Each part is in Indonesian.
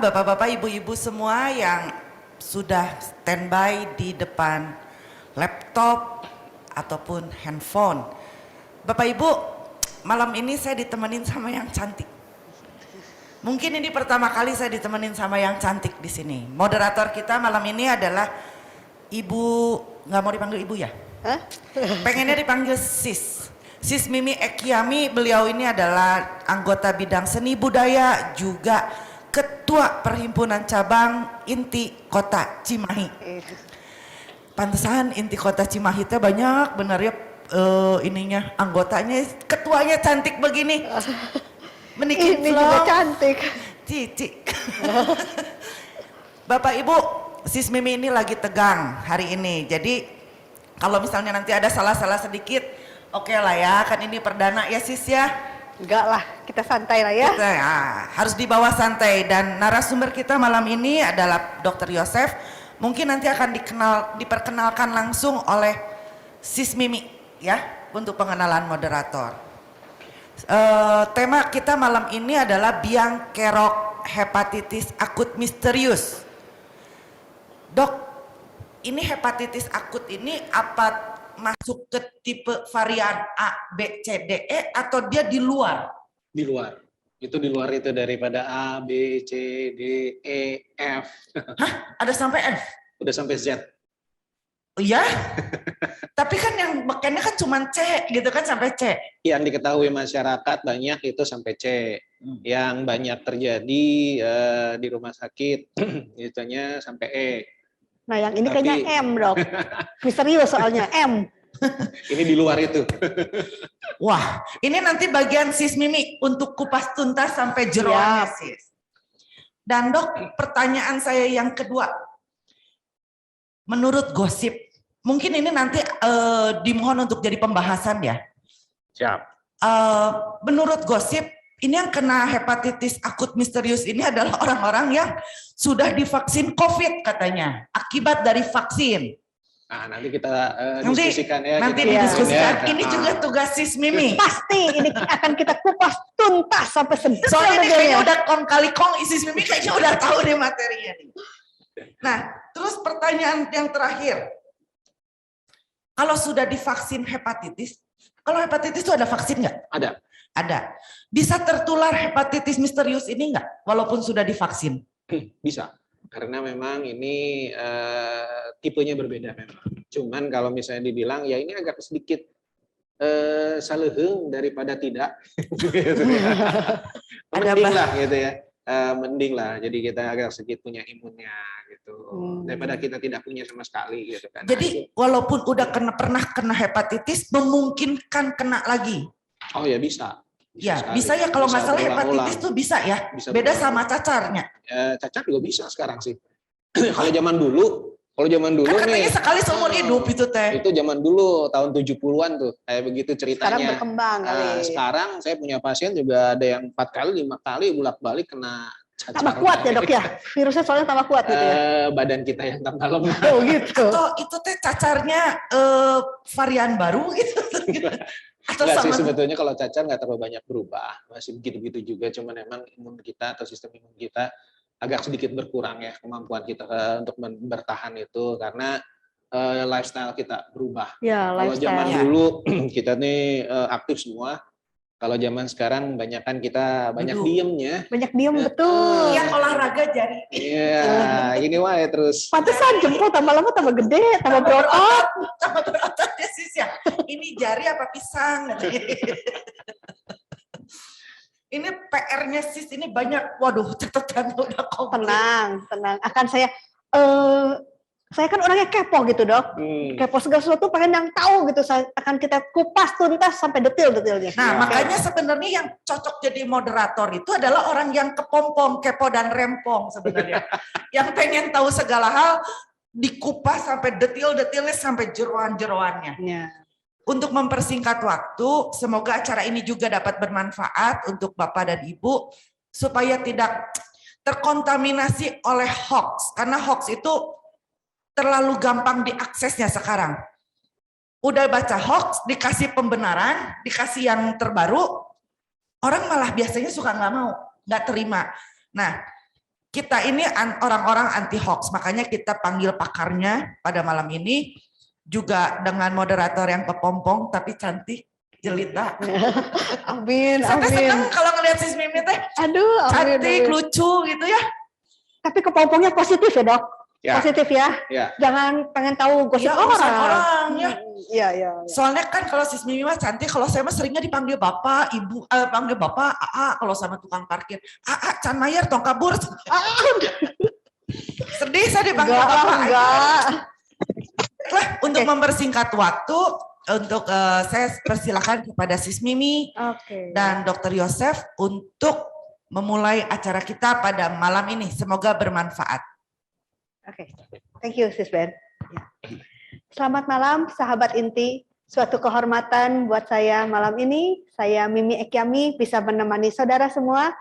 Bapak-bapak, ibu-ibu semua yang sudah standby di depan laptop ataupun handphone. Bapak Ibu, malam ini saya ditemenin sama yang cantik. Mungkin ini pertama kali saya ditemenin sama yang cantik di sini. Moderator kita malam ini adalah Ibu, nggak mau dipanggil Ibu ya? Hah? Pengennya dipanggil Sis. Sis Mimi Ekiami, beliau ini adalah anggota bidang seni budaya, juga Ketua Perhimpunan Cabang Inti Kota Cimahi. Pantesan Inti Kota Cimahi teh banyak bener ya ininya, anggotanya, ketuanya cantik begini. Menikin Ini juga cantik. Cici. Bapak Ibu, Sis Mimi ini lagi tegang hari ini. Jadi kalau misalnya nanti ada salah-salah sedikit, oke lah ya, kan ini perdana ya Sis ya. Enggak lah, kita santai lah ya. Kita, ya, harus dibawa santai. Dan narasumber kita malam ini adalah Dr. Yosef. Mungkin nanti akan diperkenalkan langsung oleh Sis Mimi ya, untuk pengenalan moderator. Tema kita malam ini adalah biang kerok hepatitis akut misterius. Dok, ini hepatitis akut ini apa masuk ke tipe varian A, B, C, D, E atau dia di luar? Di luar. Itu di luar itu daripada A, B, C, D, E, F. Hah? Ada sampai F? Udah sampai Z. Oh iya? Tapi kan yang bekennya kan cuma C gitu kan, sampai C. Yang diketahui masyarakat banyak itu sampai C. Yang banyak terjadi di rumah sakit itunya sampai E. Nah yang ini kayaknya M dok. Misterius soalnya M. Ini di luar itu. Wah, ini nanti bagian Sis Mimi untuk kupas tuntas sampai jeroannya Sis. Dan dok, pertanyaan saya yang kedua. Menurut gosip, mungkin ini nanti dimohon untuk jadi pembahasan ya. Siap. Menurut gosip, ini yang kena hepatitis akut misterius ini adalah orang-orang yang sudah divaksin COVID katanya, akibat dari vaksin. Nah, nanti kita diskusikan ya. Nanti kita didiskusikan. ya. Ini juga tugas Sis Mimi. Pasti ini akan kita kupas tuntas sampai sedetail. Soalnya ini kayaknya udah kong kali kong, Sis Mimi kayaknya udah tahu deh materinya nih. Nah, terus pertanyaan yang terakhir. Kalau sudah divaksin hepatitis, kalau hepatitis itu ada vaksin nggak? Ada. Ada. Bisa tertular hepatitis misterius ini nggak, walaupun sudah divaksin? Bisa. Karena memang ini tipenya berbeda memang. Cuman kalau misalnya dibilang, ya ini agak sedikit saleheng daripada tidak. Mending lah gitu ya. Mending lah. Jadi kita agak sedikit punya imunnya gitu. Daripada kita tidak punya sama sekali gitu kan. Jadi walaupun udah pernah kena hepatitis, memungkinkan kena lagi? Oh ya bisa. Ya bisa ya, kalau nggak salah hepatitis tuh bisa ya. Bisa beda sama cacarnya. Cacar juga bisa sekarang sih. Kalau zaman dulu Kan katanya nih, sekali seumur hidup itu teh. itu zaman dulu tahun 70-an tuh kayak begitu ceritanya. Sekarang berkembang kali. Sekarang saya punya pasien juga ada yang 4 kali 5 kali bolak-balik kena cacar. Tambah kuat ya dok ya. Virusnya soalnya tambah kuat gitu ya. Badan kita yang tambah lemah. Oh gitu. Atau itu teh cacarnya varian baru gitu. Atau Enggak sih, sama sebetulnya kalau cacar nggak terlalu banyak berubah, masih begitu-begitu juga, cuman memang imun kita atau sistem imun kita agak sedikit berkurang ya, kemampuan kita untuk bertahan itu karena lifestyle kita berubah. Ya, Kalau lifestyle. zaman dulu kita nih aktif semua, kalau zaman sekarang banyak Aduh. diemnya. Banyak diem betul. yang olahraga jari. Iya, ini wae terus. Pantesan jempol tambah lama tambah gede, tambah berotot. Sama berotot ya Sis ya. Ini jari apa pisang? Ini PR-nya Sis ini banyak. Waduh, catatan udah komplit. Tenang. Akan saya kan orangnya kepo gitu dok. Kepo segala sesuatu pengen yang tahu gitu. Akan kita kupas tuntas sampai detail-detailnya. Nah, makanya sebenarnya yang cocok jadi moderator itu adalah orang yang kepompong, kepo dan rempong sebenarnya. Yang pengen tahu segala hal, dikupas sampai detail-detailnya, sampai jeroan-jeroannya. Ya. Untuk mempersingkat waktu, semoga acara ini juga dapat bermanfaat untuk Bapak dan Ibu, supaya tidak terkontaminasi oleh hoax. Karena hoax itu terlalu gampang diaksesnya sekarang. Udah baca hoax, dikasih pembenaran, dikasih yang terbaru, orang malah biasanya suka nggak mau, nggak terima. Nah, kita ini orang-orang anti hoax, makanya kita panggil pakarnya pada malam ini juga dengan moderator yang kepompong tapi cantik, jelita. Amin, Saya amin. seneng kalau ngeliat Sis Mimi teh Aduh, amin, cantik, amin. lucu gitu ya. Tapi kepompongnya positif ya, Dok? Ya. Positif ya? Ya. Jangan pengen tahu gosip Ya, urusan orang. orang ya. Iya, iya. Soalnya kan kalau Sis Mimi mah cantik, kalau saya mah seringnya dipanggil bapak, ibu, panggil bapak, AA kalau sama tukang parkir. AA, Can Mayer, tong kabur. Sedih saya dipanggil Enggak, bapak. enggak. Lah, untuk mempersingkat waktu, untuk saya persilakan kepada Sis Mimi Oke. dan Dr. Yosef untuk memulai acara kita pada malam ini. Semoga bermanfaat. Oke. Thank you, Sis Ben. Ya. Selamat malam, sahabat inti. Suatu kehormatan buat saya malam ini. Saya Mimi Ekyami bisa menemani saudara semua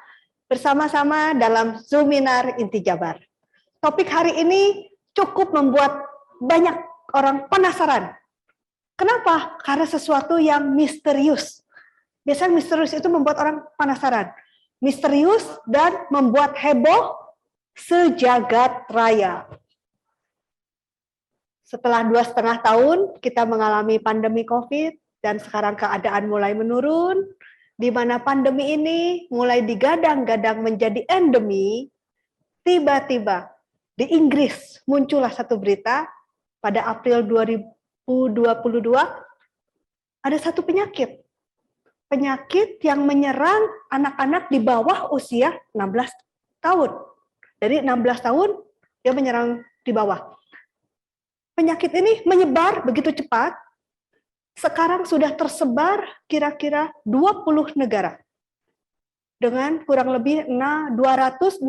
bersama-sama dalam Zoominar Inti Jabar. Topik hari ini cukup membuat banyak orang penasaran. Kenapa? Karena sesuatu yang misterius. Biasanya misterius itu membuat orang penasaran. Misterius dan membuat heboh sejagat raya. Setelah 2,5 tahun kita mengalami pandemi COVID dan sekarang keadaan mulai menurun, di mana pandemi ini mulai digadang-gadang menjadi endemi, tiba-tiba di Inggris muncullah satu berita pada April 2022 ada satu penyakit yang menyerang anak-anak di bawah usia 16 tahun. Dari 16 tahun dia menyerang di bawah. Penyakit ini menyebar begitu cepat, sekarang sudah tersebar kira-kira 20 negara. Dengan kurang lebih 268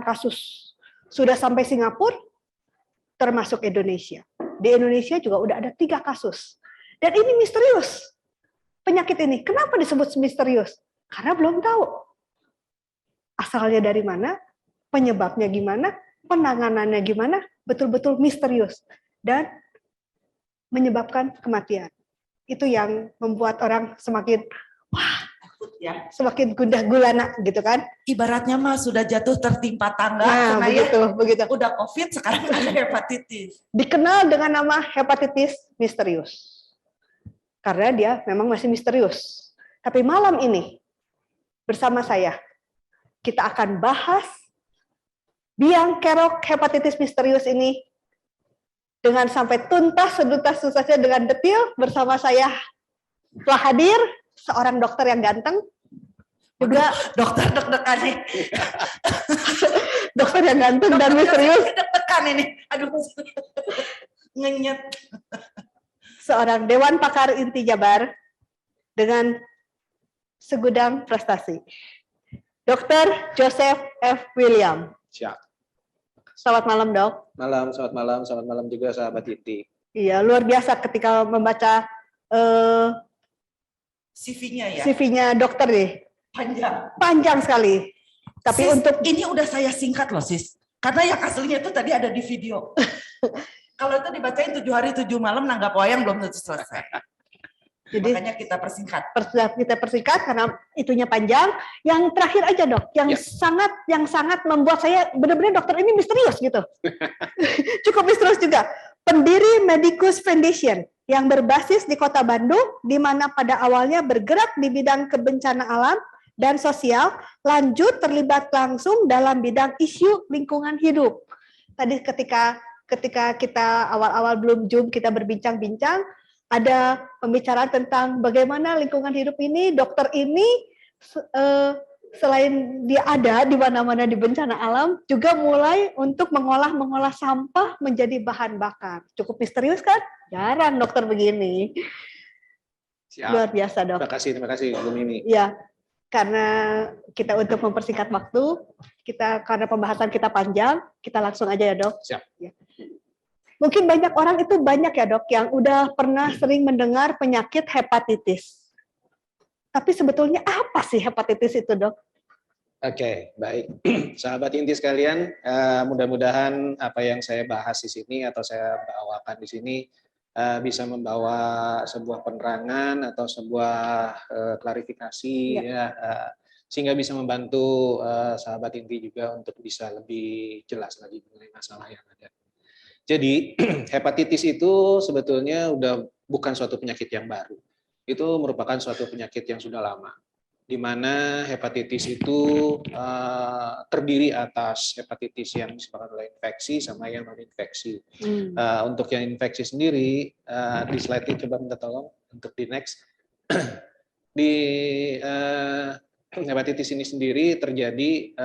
kasus. Sudah sampai Singapura, termasuk Indonesia. Di Indonesia juga udah ada 3 kasus. Dan ini misterius. Penyakit ini, kenapa disebut misterius? Karena belum tahu. Asalnya dari mana, penyebabnya gimana, penanganannya gimana, betul-betul misterius. Dan menyebabkan kematian. Itu yang membuat orang semakin Ya. semakin gundah gulana gitu kan. Ibaratnya mah sudah jatuh tertimpa tangga, Nah, begitu. udah COVID sekarang ada hepatitis. Dikenal dengan nama hepatitis misterius. Karena dia memang masih misterius. Tapi malam ini bersama saya kita akan bahas biang kerok hepatitis misterius ini dengan sampai tuntas seduntas-tuntasnya dengan detail. Bersama saya telah hadir seorang dokter yang ganteng, juga Dokter deg-degan nih. dokter yang ganteng dan misterius, Deg-degan ini. Aduh. Ngenyet. seorang Dewan Pakar Inti Jabar dengan segudang prestasi. Dr. Joseph F. William. Siap. Selamat malam, Dok. Selamat malam juga sahabat Inti. Iya, luar biasa ketika membaca CV-nya ya. CV-nya dokter nih. Panjang sekali. Tapi Sis, untuk ini udah saya singkat loh, Sis. Karena yang aslinya itu tadi ada di video. Kalau itu dibacain 7 hari 7 malam nanggap wayang belum tentu selesai. jadi Makanya kita persingkat. kita persingkat karena itunya panjang. Yang terakhir aja, Dok, yang sangat membuat saya benar-benar dokter ini misterius gitu. Cukup misterius juga. Pendiri Medicus Foundation yang berbasis di Kota Bandung, di mana pada awalnya bergerak di bidang kebencanaan alam dan sosial, lanjut terlibat langsung dalam bidang isu lingkungan hidup. Tadi ketika kita awal-awal belum Zoom kita berbincang-bincang, ada pembicaraan tentang bagaimana lingkungan hidup ini, dokter ini selain dia ada di mana-mana di bencana alam, juga mulai untuk mengolah sampah menjadi bahan bakar. Cukup misterius kan? Jarang dokter begini. Siap. Luar biasa, Dok. Terima kasih Bu Mimi. Ya, karena kita untuk mempersingkat waktu, karena pembahasan kita panjang, kita langsung aja ya, Dok. Siap. Ya. Mungkin banyak orang itu banyak ya, Dok, yang udah pernah sering mendengar penyakit hepatitis. Tapi sebetulnya apa sih hepatitis itu, Dok? Oke, baik. Sahabat Inti sekalian, mudah-mudahan apa yang saya bahas di sini atau saya bawakan di sini bisa membawa sebuah penerangan atau sebuah klarifikasi ya, sehingga bisa membantu sahabat inti juga untuk bisa lebih jelas lagi mengenai masalah yang ada. Jadi hepatitis itu sebetulnya udah bukan suatu penyakit yang baru. Itu merupakan suatu penyakit yang sudah lama, di mana hepatitis itu terdiri atas hepatitis yang disebabkan oleh infeksi sama yang non infeksi. Untuk yang infeksi sendiri, di slide ini coba minta tolong untuk di next. Di hepatitis ini sendiri terjadi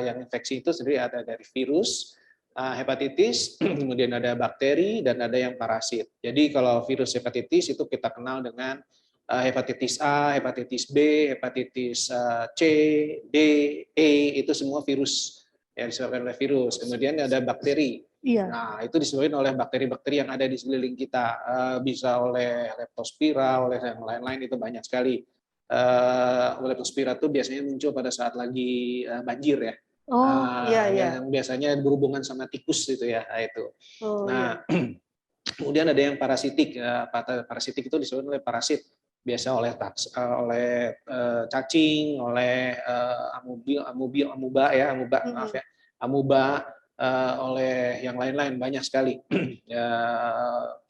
yang infeksi itu sendiri ada dari virus hepatitis, kemudian ada bakteri dan ada yang parasit. Jadi kalau virus hepatitis itu kita kenal dengan hepatitis A, hepatitis B, hepatitis C, D, E, itu semua virus yang disebabkan oleh virus. Kemudian ada bakteri. Iya. Nah, itu disebabkan oleh bakteri-bakteri yang ada di sekeliling kita. Bisa oleh leptospira, oleh yang lain-lain, itu banyak sekali. Leptospira itu biasanya muncul pada saat lagi banjir ya. Oh, iya, iya. Yang biasanya berhubungan sama tikus itu ya, itu. Oh, Nah, kemudian ada yang parasitik. Parasitik itu disebabkan oleh parasit, biasa oleh cacing, oleh amuba, maaf ya, amuba, oleh yang lain-lain banyak sekali,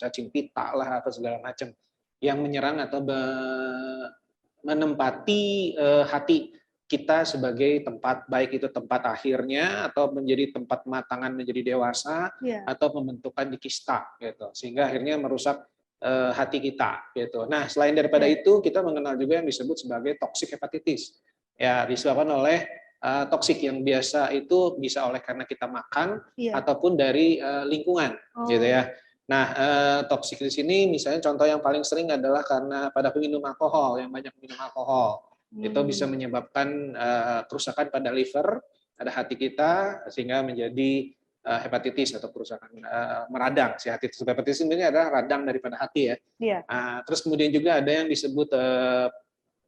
cacing pita lah atau segala macam yang menyerang atau menempati hati kita sebagai tempat, baik itu tempat akhirnya atau menjadi tempat kematangan menjadi dewasa, atau pembentukan di kista gitu, sehingga akhirnya merusak hati kita gitu. Nah, selain daripada itu kita mengenal juga yang disebut sebagai toxic hepatitis. Ya, disebabkan oleh toksik yang biasa itu bisa oleh karena kita makan ataupun dari lingkungan gitu ya. Nah, toksik di sini misalnya contoh yang paling sering adalah karena pada peminum alkohol, yang banyak minum alkohol. Itu bisa menyebabkan kerusakan pada liver, pada hati kita, sehingga menjadi hepatitis atau kerusakan meradang. Si hepatitis ini adalah radang daripada hati ya. Terus kemudian juga ada yang disebut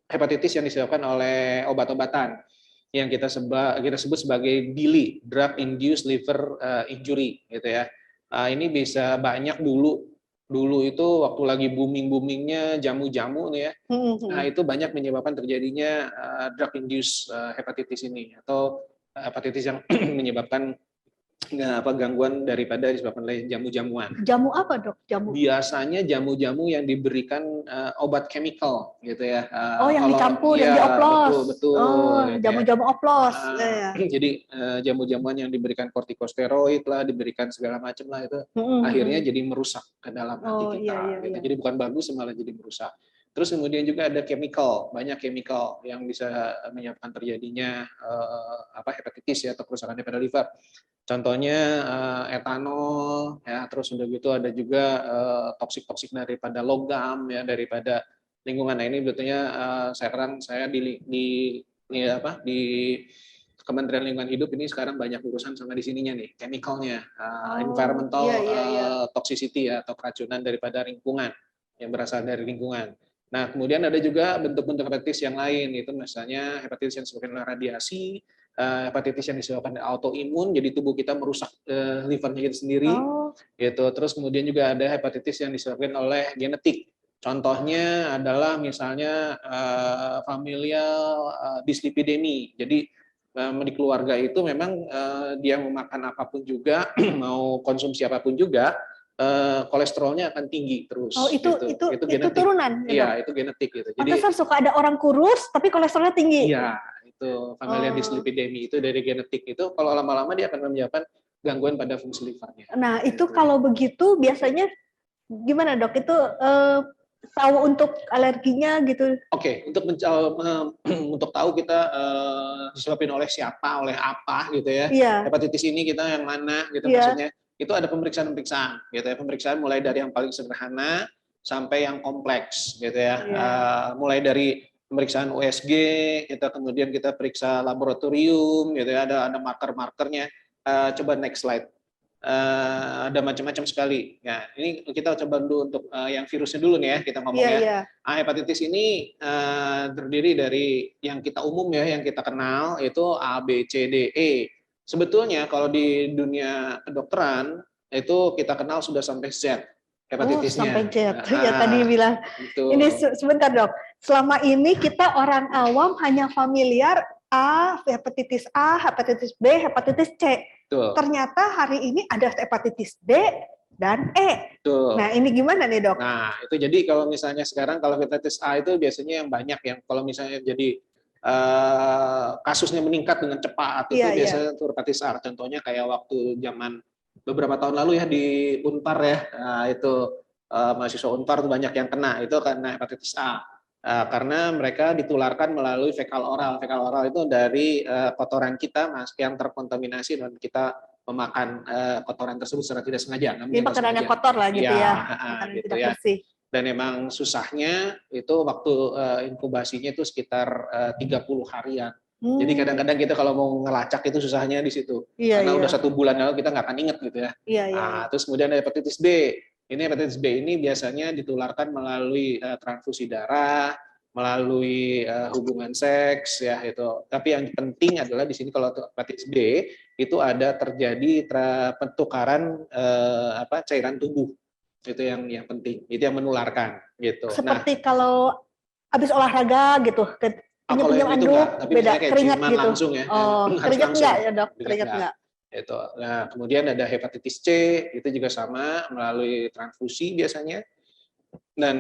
hepatitis yang disebabkan oleh obat-obatan yang kita sebut sebagai DILI, drug induced liver injury gitu ya. Ini bisa banyak dulu itu waktu lagi boomingnya jamu-jamu nih ya. Nah, itu banyak menyebabkan terjadinya drug induced hepatitis ini, atau hepatitis yang menyebabkan gangguan daripada disebabkan oleh jamu-jamuan. Jamu apa, Dok? Biasanya jamu-jamu yang diberikan obat chemical gitu ya. Yang dicampur, yang dioplos. Betul. Jamu-jamu oplos. Jadi jamu-jamuan yang diberikan kortikosteroid lah, diberikan segala macam lah, itu akhirnya jadi merusak ke dalam hati kita. Gitu. Jadi bukan bagus, malah jadi merusak. Terus kemudian juga ada banyak chemical yang bisa menyebabkan terjadinya hepatitis ya, atau kerusakan pada liver. Contohnya etanol ya, terus udah gitu ada juga toksik daripada logam ya, daripada lingkungan. Nah, ini betulnya sekarang saya di Kementerian Lingkungan Hidup ini sekarang banyak urusan sama di sininya nih, chemicalnya, environmental toxicity ya, atau keracunan daripada lingkungan yang berasal dari lingkungan. Nah, kemudian ada juga bentuk-bentuk hepatitis yang lain, itu misalnya hepatitis yang disebabkan oleh radiasi, hepatitis yang disebabkan autoimun, jadi tubuh kita merusak livernya kita sendiri, gitu. Terus kemudian juga ada hepatitis yang disebabkan oleh genetik. Contohnya adalah misalnya familial dyslipidemia. Jadi di keluarga itu memang dia mau makan apapun juga, mau konsumsi apapun juga, kolesterolnya akan tinggi terus. Itu genetik. Turunan. Iya, itu genetik gitu. Jadi suka ada orang kurus tapi kolesterolnya tinggi. Iya, itu familial dyslipidemia, itu dari genetik. Itu kalau lama-lama dia akan menyebabkan gangguan pada fungsi livernya. Nah, itu kalau begitu biasanya gimana, Dok? Itu tahu untuk alerginya gitu. Oke, untuk tahu kita disebabkan oleh siapa, oleh apa gitu ya. Hepatitis ini kita yang mana gitu maksudnya. Itu ada pemeriksaan gitu ya. Pemeriksaan mulai dari yang paling sederhana sampai yang kompleks gitu ya. Mulai dari pemeriksaan USG, kemudian kita periksa laboratorium gitu ya, ada marker-markernya. Coba next slide. Ada macam-macam sekali. Ya, ini kita coba dulu untuk yang virusnya dulu nih ya, kita ngomongnya. Hepatitis ini terdiri dari yang kita umum ya, yang kita kenal itu A, B, C, D, E. Sebetulnya kalau di dunia kedokteran itu kita kenal sudah sampai Z hepatitisnya. Sampai Z. Ya tadi bilang. Betul. Ini sebentar, Dok. Selama ini kita orang awam hanya familiar A, hepatitis B, hepatitis C. Betul. Ternyata hari ini ada hepatitis D dan E. Betul. Nah, ini gimana nih, Dok? Nah, itu jadi kalau misalnya sekarang kalau hepatitis A itu biasanya yang banyak yang kalau misalnya jadi kasusnya meningkat dengan cepat itu Iya, iya. biasanya itu hepatitis A. Contohnya kayak waktu zaman beberapa tahun lalu ya di Unpar ya, itu mahasiswa Unpar tuh banyak yang kena itu karena hepatitis A. Karena mereka ditularkan melalui fekal oral. Fekal oral itu dari kotoran kita yang terkontaminasi dan kita memakan kotoran tersebut secara tidak sengaja. Ini makanan yang kotor lah gitu ya, makanan Gitu tidak ya. bersih. Dan emang susahnya itu waktu inkubasinya itu sekitar 30 harian. Jadi kadang-kadang kita kalau mau ngelacak itu susahnya di situ. Iya, Karena iya. udah 1 bulan lalu kita nggak akan inget gitu ya. Iya, iya, Nah, iya. terus kemudian ada hepatitis B. Ini hepatitis B ini biasanya ditularkan melalui transfusi darah, melalui hubungan seks ya itu. Tapi yang penting adalah di sini kalau hepatitis B itu ada terjadi pertukaran cairan tubuh. Itu yang penting, itu yang menularkan gitu. Seperti kalau habis olahraga gitu, Kalau pinjam yang itu anduk, enggak, tapi beda misalnya kayak keringat ciuman gitu. langsung ya. Oh, Harus keringat langsung. enggak ya, Dok? Keringat enggak. Itu. Nah, kemudian ada hepatitis C, itu juga sama melalui transfusi biasanya. Dan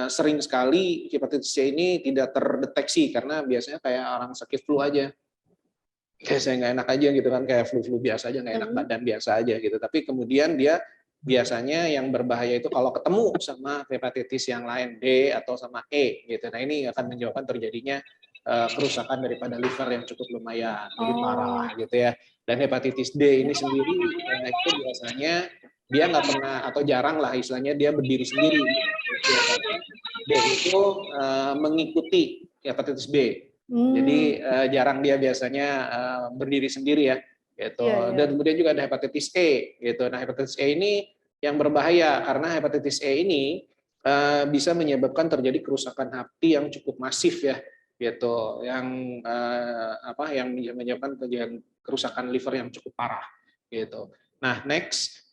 sering sekali hepatitis C ini tidak terdeteksi karena biasanya kayak orang sakit flu aja. Kayak saya nggak enak aja gitu kan, kayak flu-flu biasa aja, nggak enak badan biasa aja gitu. Tapi kemudian dia biasanya yang berbahaya itu kalau ketemu sama hepatitis yang lain D atau sama E gitu. Nah ini akan menyebabkan terjadinya kerusakan daripada liver yang cukup lumayan, jadi parah gitu ya. Dan hepatitis D ini sendiri itu biasanya dia nggak pernah atau jarang lah istilahnya dia berdiri sendiri. D itu mengikuti hepatitis B. Jadi jarang dia biasanya berdiri sendiri ya. Gitu. Iya, iya. Dan kemudian juga ada hepatitis E gitu. Nah, hepatitis E ini yang berbahaya karena hepatitis E ini bisa menyebabkan terjadi kerusakan hati yang cukup masif ya gitu. Yang yang menyebabkan kerusakan liver yang cukup parah gitu. Nah, next.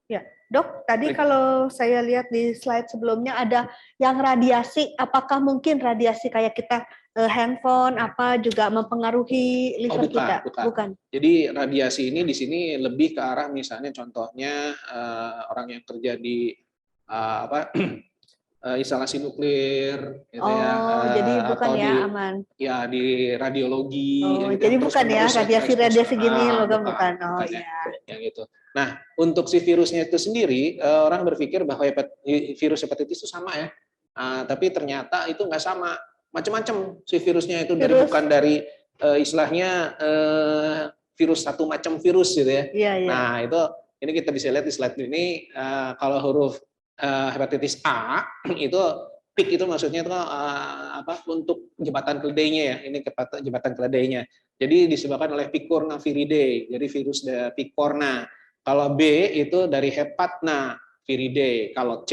Ya, Dok, tadi kalau saya lihat di slide sebelumnya ada yang radiasi, apakah mungkin radiasi kayak kita handphone apa juga mempengaruhi liver kita? Bukan. Jadi radiasi ini di sini lebih ke arah misalnya contohnya orang yang kerja di instalasi nuklir gitu ya. Jadi bukan atau ya, aman. Ya di radiologi. Jadi bukan ya radiasi gini logam bukan. Oh iya. Yang itu. Nah, untuk si virusnya itu sendiri orang berpikir bahwa virus hepatitis itu sama ya. Tapi ternyata itu nggak sama. Macam-macam si virusnya itu bukan dari istilahnya virus satu macam virus gitu ya. Iya. Nah, ini kita bisa lihat di slide ini kalau huruf hepatitis A itu PIK itu maksudnya itu untuk jembatan keledainya ya. Ini jembatan keledainya. Jadi disebabkan oleh Picorna viridae. Jadi virus dari Picorna. Kalau B itu dari Hepatna viridae. Kalau C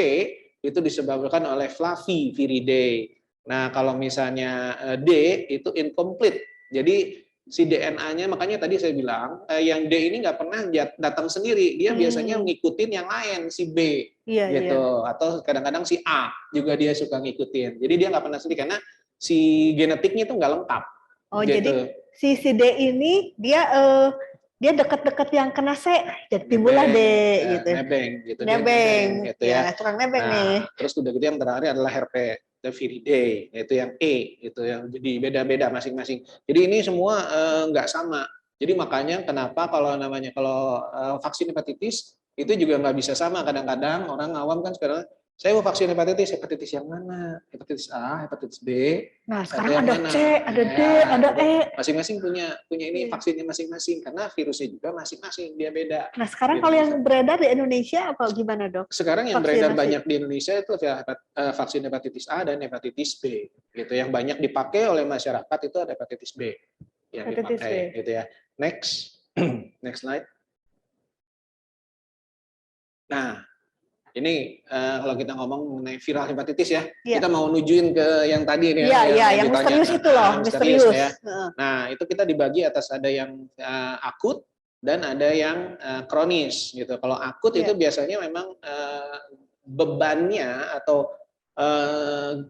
itu disebabkan oleh Flaviviridae. Nah, kalau misalnya D itu incomplete. Jadi si DNA-nya, makanya tadi saya bilang yang D ini nggak pernah datang sendiri. Dia biasanya ngikutin yang lain, si B. Gitu. Atau kadang-kadang si A juga dia suka ngikutin. Jadi dia nggak pernah sendiri karena si genetiknya itu nggak lengkap. Oh, gitu. Jadi si D ini dia dekat-dekat yang kena C, jadi timbullah D gitu. Nebeng gitu. Nebeng gitu ya. Tukang nebeng nih. Terus udah gitu yang terakhir adalah Herpesviridae, yaitu yang E gitu yang jadi beda-beda masing-masing. Jadi ini semua nggak sama. Jadi makanya kenapa kalau vaksin hepatitis itu juga nggak bisa sama. Kadang-kadang orang awam kan sekarang saya mau vaksin hepatitis yang mana? Hepatitis A, hepatitis B. Nah, sekarang ada C, ada D, ada E. Masing-masing punya ini vaksinnya masing-masing karena virusnya juga masing-masing dia beda. Nah, sekarang kalau yang beredar di Indonesia apa gimana, Dok? Sekarang yang beredar banyak di Indonesia itu vaksin hepatitis A dan hepatitis B. Gitu yang banyak dipakai oleh masyarakat itu ada hepatitis B yang dipakai gitu ya. Next. Next slide. Nah, ini kalau kita ngomong mengenai viral hepatitis ya, kita mau nujuin ke yang tadi nih. Yang misterius itu loh, misterius. Ya. Nah, itu kita dibagi atas ada yang akut dan ada yang kronis gitu. Kalau akut itu biasanya memang bebannya atau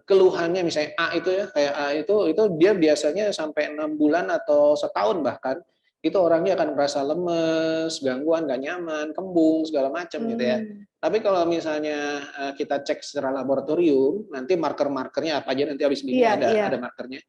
keluhannya misalnya A itu ya, kayak A itu dia biasanya sampai 6 bulan atau setahun bahkan itu orangnya akan merasa lemes, gangguan, gak nyaman, kembung segala macam gitu ya. Tapi kalau misalnya kita cek secara laboratorium, nanti marker-markernya apa aja nanti habis ini ada markernya.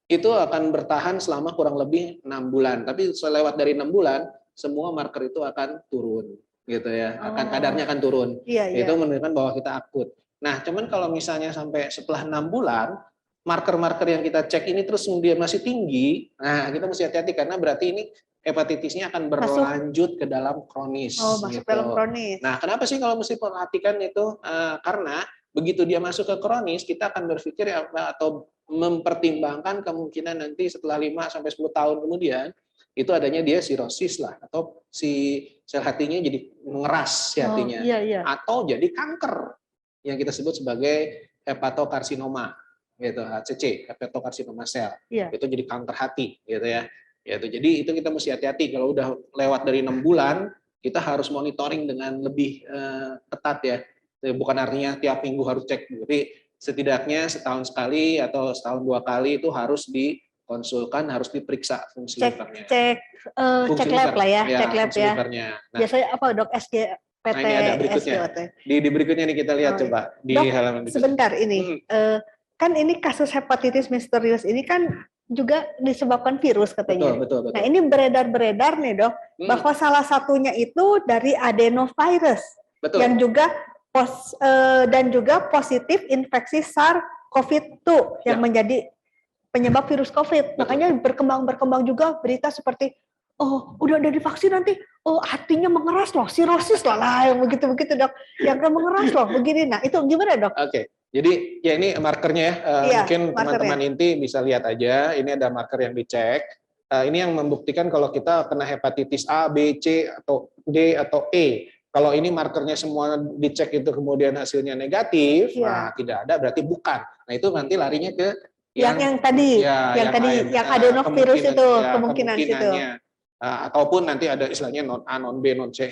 Itu akan bertahan selama kurang lebih 6 bulan. Tapi selewat dari 6 bulan, semua marker itu akan turun gitu ya. Kadarnya akan turun. Itu menunjukkan bahwa kita akut. Nah, cuman kalau misalnya sampai setelah 6 bulan, marker-marker yang kita cek ini terus kemudian masih tinggi, nah kita mesti hati-hati karena berarti ini hepatitisnya akan berlanjut ke dalam kronis. Masuk dalam kronis. Nah, kenapa sih kalau mesti perhatikan itu? Karena begitu dia masuk ke kronis, kita akan berpikir atau mempertimbangkan kemungkinan nanti setelah 5 sampai 10 tahun kemudian itu adanya dia sirosis lah, atau si sel hatinya jadi mengeras si hatinya, atau jadi kanker yang kita sebut sebagai hepatokarsinoma. Gitu, HCC, hepatokarsinoma sel, itu jadi kanker hati, gitu ya. Jadi itu kita mesti hati-hati kalau udah lewat dari 6 bulan, kita harus monitoring dengan lebih ketat ya. Bukan artinya tiap minggu harus cek, tapi setidaknya setahun sekali atau setahun 2 kali itu harus dikonsulkan, harus diperiksa fungsi livernya. Cek lab lah ya, cek lab ya. Nah, biasanya apa dok? SGPT, nah ini ada berikutnya. Di berikutnya nih kita lihat coba di dok, halaman berikutnya. Sebentar ini. Kan ini kasus hepatitis misterius ini kan juga disebabkan virus katanya. Betul. Nah ini beredar nih dok, bahwa salah satunya itu dari adenovirus, yang juga dan juga positif infeksi SARS-CoV-2 yang menjadi penyebab virus COVID. Makanya berkembang juga berita seperti, oh udah divaksin nanti, oh hatinya mengeras loh, sirosis lah yang begitu dok, yang mengeras loh begini. Nah itu gimana dok? Oke. Jadi ya ini markernya ya, mungkin teman-teman inti bisa lihat aja, ini ada marker yang dicek. Ini yang membuktikan kalau kita kena hepatitis A, B, C, atau D, atau E. Kalau ini markernya semua dicek itu kemudian hasilnya negatif, nah tidak ada berarti bukan. Nah itu nanti larinya ke yang tadi, yang adenovirus itu kemungkinannya. Ataupun nanti ada istilahnya non A, non B, non C.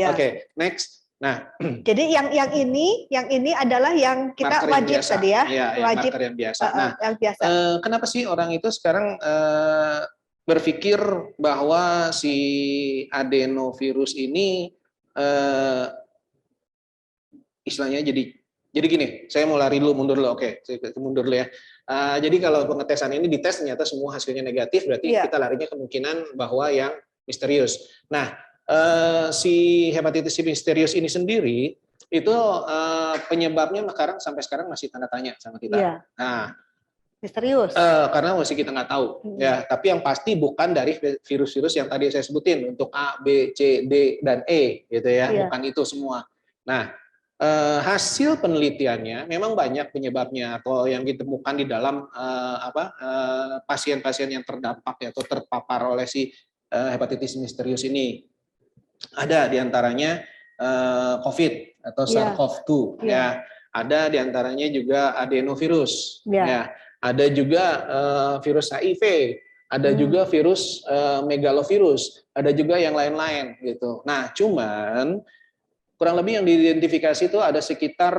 Oke, next. Nah, jadi yang ini adalah yang kita wajib tadi ya, wajib marker yang biasa. Nah, yang biasa. Kenapa sih orang itu sekarang berpikir bahwa si adenovirus ini istilahnya jadi gini, saya mau lari dulu, mundur dulu, oke, saya mundur dulu ya. Jadi kalau pengetesan ini dites ternyata semua hasilnya negatif, berarti kita larinya kemungkinan bahwa yang misterius. Nah, si hepatitis misterius ini sendiri itu penyebabnya sampai sekarang masih tanda tanya sama kita. Nah, misterius. Karena masih kita nggak tahu ya. Tapi yang pasti bukan dari virus-virus yang tadi saya sebutin untuk A, B, C, D dan E gitu ya. Bukan itu semua. Nah, hasil penelitiannya memang banyak penyebabnya atau yang ditemukan di dalam pasien-pasien yang terdampak atau terpapar oleh si hepatitis misterius ini. Ada diantaranya COVID atau SARS-CoV-2, ya. Ada diantaranya juga adenovirus, ya. Ada juga virus HIV, ada juga virus megalovirus, ada juga yang lain-lain gitu. Nah, cuman kurang lebih yang diidentifikasi itu ada sekitar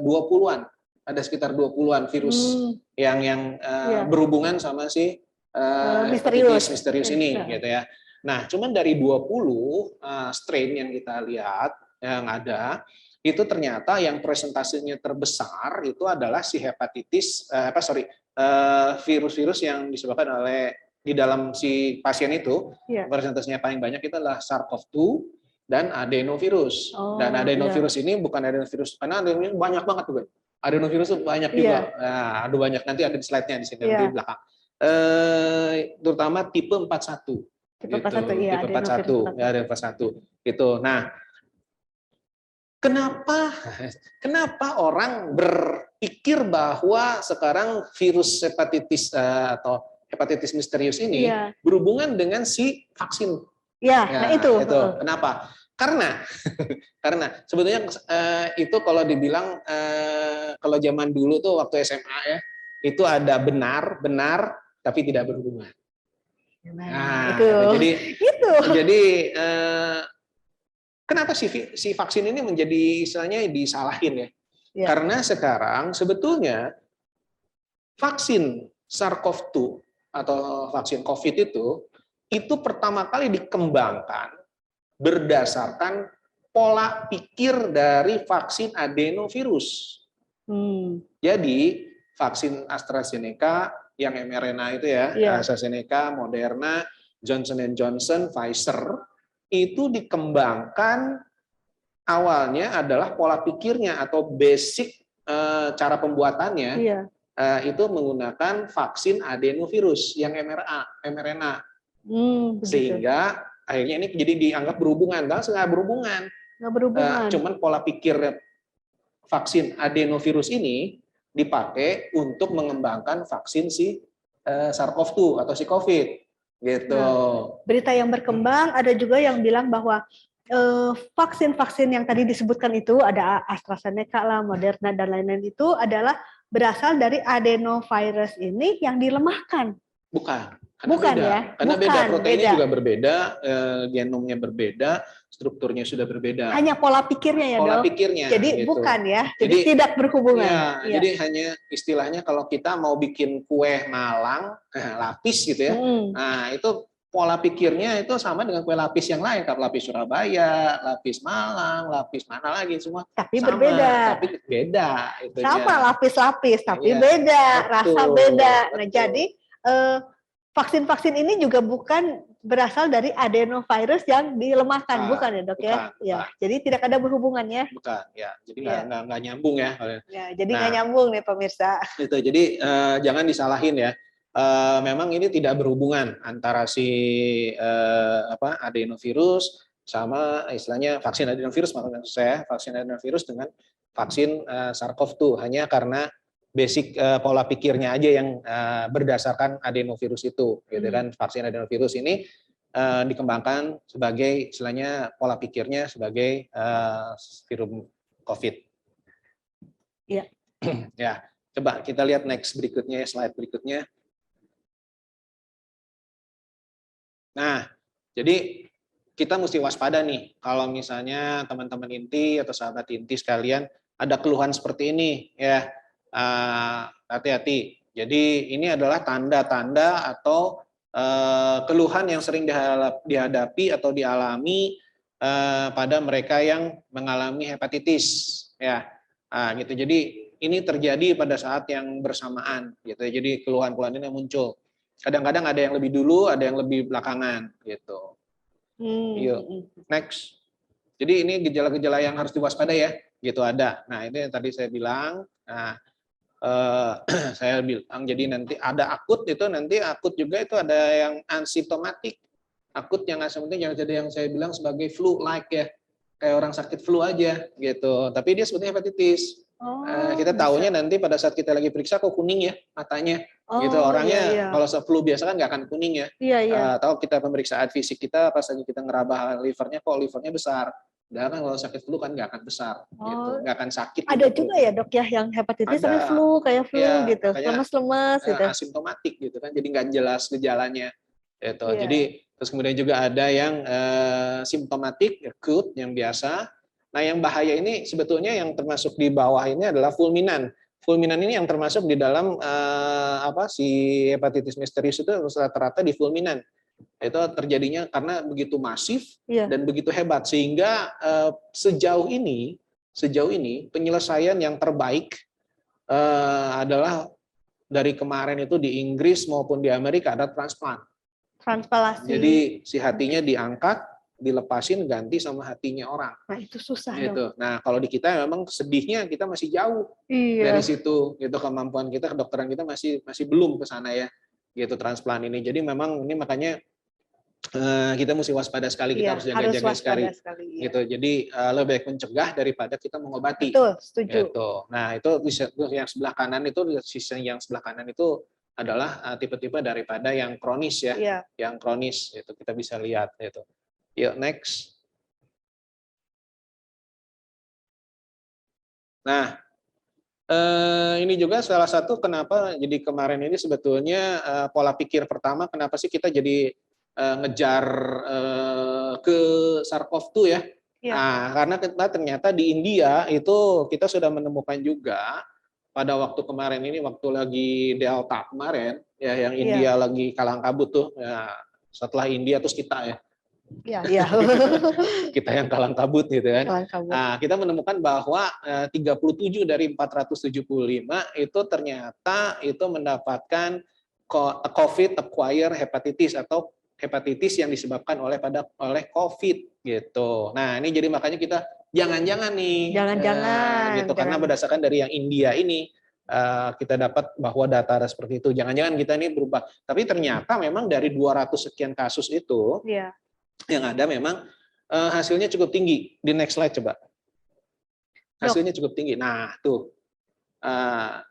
20-an, ada sekitar 20-an virus yang berhubungan sama si misterius ini, gitu ya. Nah, cuman dari 20 strain yang kita lihat yang ada, itu ternyata yang presentasenya terbesar itu adalah si hepatitis virus-virus yang disebabkan oleh di dalam si pasien itu, presentasenya paling banyak itu adalah SARS-CoV-2 dan adenovirus. Dan adenovirus ini bukan adenovirus, karena adenovirus banyak banget juga. Adenovirus itu banyak juga. Nah, ada banyak, nanti ada di slide-nya di sini di belakang. Terutama tipe 41. Tipe 41, tipe 41, ada 41 gitu. Nah, kenapa orang berpikir bahwa sekarang virus hepatitis atau hepatitis misterius ini berhubungan dengan si vaksin? Nah itu. Kenapa? Karena sebetulnya itu kalau dibilang kalau zaman dulu tuh waktu SMA ya, itu ada benar tapi tidak berhubungan. Nah, itu. jadi kenapa si vaksin ini menjadi istilahnya disalahin ya? Ya. Karena sekarang sebetulnya vaksin SARS-CoV-2 atau vaksin COVID itu pertama kali dikembangkan berdasarkan pola pikir dari vaksin adenovirus. Jadi vaksin AstraZeneca yang mRNA itu ya, AstraZeneca, Moderna, Johnson & Johnson, Pfizer, itu dikembangkan awalnya adalah pola pikirnya atau basic cara pembuatannya itu menggunakan vaksin adenovirus yang mRNA. Sehingga akhirnya ini jadi dianggap berhubungan, tapi nggak berhubungan. Cuman pola pikir vaksin adenovirus ini dipakai untuk mengembangkan vaksin si SARS-CoV-2 atau si COVID, gitu. Nah, berita yang berkembang ada juga yang bilang bahwa vaksin-vaksin yang tadi disebutkan itu ada AstraZeneca lah, Moderna dan lain-lain itu adalah berasal dari adenovirus ini yang dilemahkan. Bukan. Bukan beda. ya? Karena Bukan, beda, proteinnya beda. juga berbeda, genomnya berbeda, strukturnya sudah berbeda. Hanya pola pikirnya ya, Pola Dok? pikirnya. Jadi gitu. bukan ya, jadi tidak berhubungan. Ya. Jadi hanya istilahnya kalau kita mau bikin kue Malang, lapis gitu ya, nah itu pola pikirnya itu sama dengan kue lapis yang lain, kalau lapis Surabaya, lapis Malang, lapis mana lagi semua tapi sama, berbeda. Tapi beda. Sama lapis-lapis, tapi Iya, beda, betul, rasa beda. Nah, betul. jadi vaksin-vaksin ini juga bukan berasal dari adenovirus yang dilemahkan, bukan ya, Dok ya? Ya, jadi tidak ada berhubungannya. Bukan, ya. Jadi nggak nyambung ya. Ya, jadi nggak nyambung nih pemirsa. Itu, jadi jangan disalahin ya. Memang ini tidak berhubungan antara si adenovirus sama istilahnya vaksin adenovirus, maksud saya vaksin adenovirus dengan vaksin SARS-CoV-2 hanya karena basic pola pikirnya aja yang berdasarkan adenovirus itu, gitu kan. Vaksin adenovirus ini dikembangkan sebagai istilahnya pola pikirnya sebagai virus COVID. Iya. Ya, coba kita lihat next berikutnya, slide berikutnya. Nah, jadi kita mesti waspada nih kalau misalnya teman-teman inti atau sahabat inti sekalian ada keluhan seperti ini ya. Hati-hati. Jadi ini adalah tanda-tanda atau keluhan yang sering dihadapi atau dialami pada mereka yang mengalami hepatitis ya. Gitu. Jadi ini terjadi pada saat yang bersamaan gitu. Jadi keluhan-keluhan ini muncul. Kadang-kadang ada yang lebih dulu, ada yang lebih belakangan gitu. Yuk, next. Jadi ini gejala-gejala yang harus diwaspadai ya, gitu ada. Nah, ini yang tadi saya bilang. Nah, saya bilang jadi nanti ada akut itu, nanti akut juga itu ada yang asimptomatik. Akut yang asimptomatik yang jadi yang saya bilang sebagai flu-like ya, kayak orang sakit flu aja gitu. Tapi dia sebetulnya hepatitis. Kita tahunya nanti pada saat kita lagi periksa kok kuning ya matanya. Gitu orangnya kalau flu biasa kan nggak akan kuning ya. Atau kita pemeriksaan fisik kita pas lagi kita ngeraba livernya kok livernya besar. Padahal kan kalau sakit flu kan nggak akan besar, gitu, nggak akan sakit. Ada juga ya Dok ya yang hepatitis tapi flu kayak flu ya, gitu, lemes-lemes gitu. Asimptomatik gitu kan, jadi nggak jelas gejalanya. Gitu. Jadi terus kemudian juga ada yang simptomatik, acute yang biasa. Nah yang bahaya ini sebetulnya yang termasuk di bawah ini adalah fulminan. Fulminan ini yang termasuk di dalam si hepatitis misterius itu rata-rata di fulminan. Itu terjadinya karena begitu masif dan begitu hebat sehingga sejauh ini penyelesaian yang terbaik adalah dari kemarin itu di Inggris maupun di Amerika ada transplantasi. Jadi si hatinya diangkat, dilepasin, ganti sama hatinya orang. Nah itu susah gitu. Nah kalau di kita memang sedihnya kita masih jauh dari situ, gitu kemampuan kita kedokteran kita masih belum ke sana ya. Gitu transplant ini. Jadi memang ini makanya kita mesti waspada sekali, kita harus jaga-jaga sekali. Gitu. Jadi lebih baik mencegah daripada kita mengobati. Betul, setuju. Gitu. Nah, itu yang sebelah kanan itu sisi yang sebelah kanan itu adalah tipe-tipe daripada yang kronis ya. Yang kronis itu kita bisa lihat gitu. Yuk next. Nah, ini juga salah satu kenapa jadi kemarin ini sebetulnya pola pikir pertama kenapa sih kita jadi ngejar ke SARS-CoV-2 ya. Iya. Nah, karena kita ternyata di India itu kita sudah menemukan juga pada waktu kemarin ini, waktu lagi Delta kemarin, ya yang Iya. India lagi kalang kabut tuh, ya, setelah India terus kita ya, Iya, iya. kita yang kalang kabut gitu kan. Kalang kabut. Nah, kita menemukan bahwa 37 dari 475 itu ternyata itu mendapatkan COVID acquired hepatitis atau hepatitis yang disebabkan oleh COVID gitu. Nah, ini jadi makanya kita jangan-jangan nih, Jangan-jangan, gitu, karena jangan. berdasarkan dari yang India ini kita dapat bahwa data seperti itu. Jangan-jangan kita ini berubah. Tapi ternyata memang dari 200 sekian kasus itu Iya. yang ada memang hasilnya cukup tinggi. Di next slide coba. Hasilnya cukup tinggi. Nah, tuh.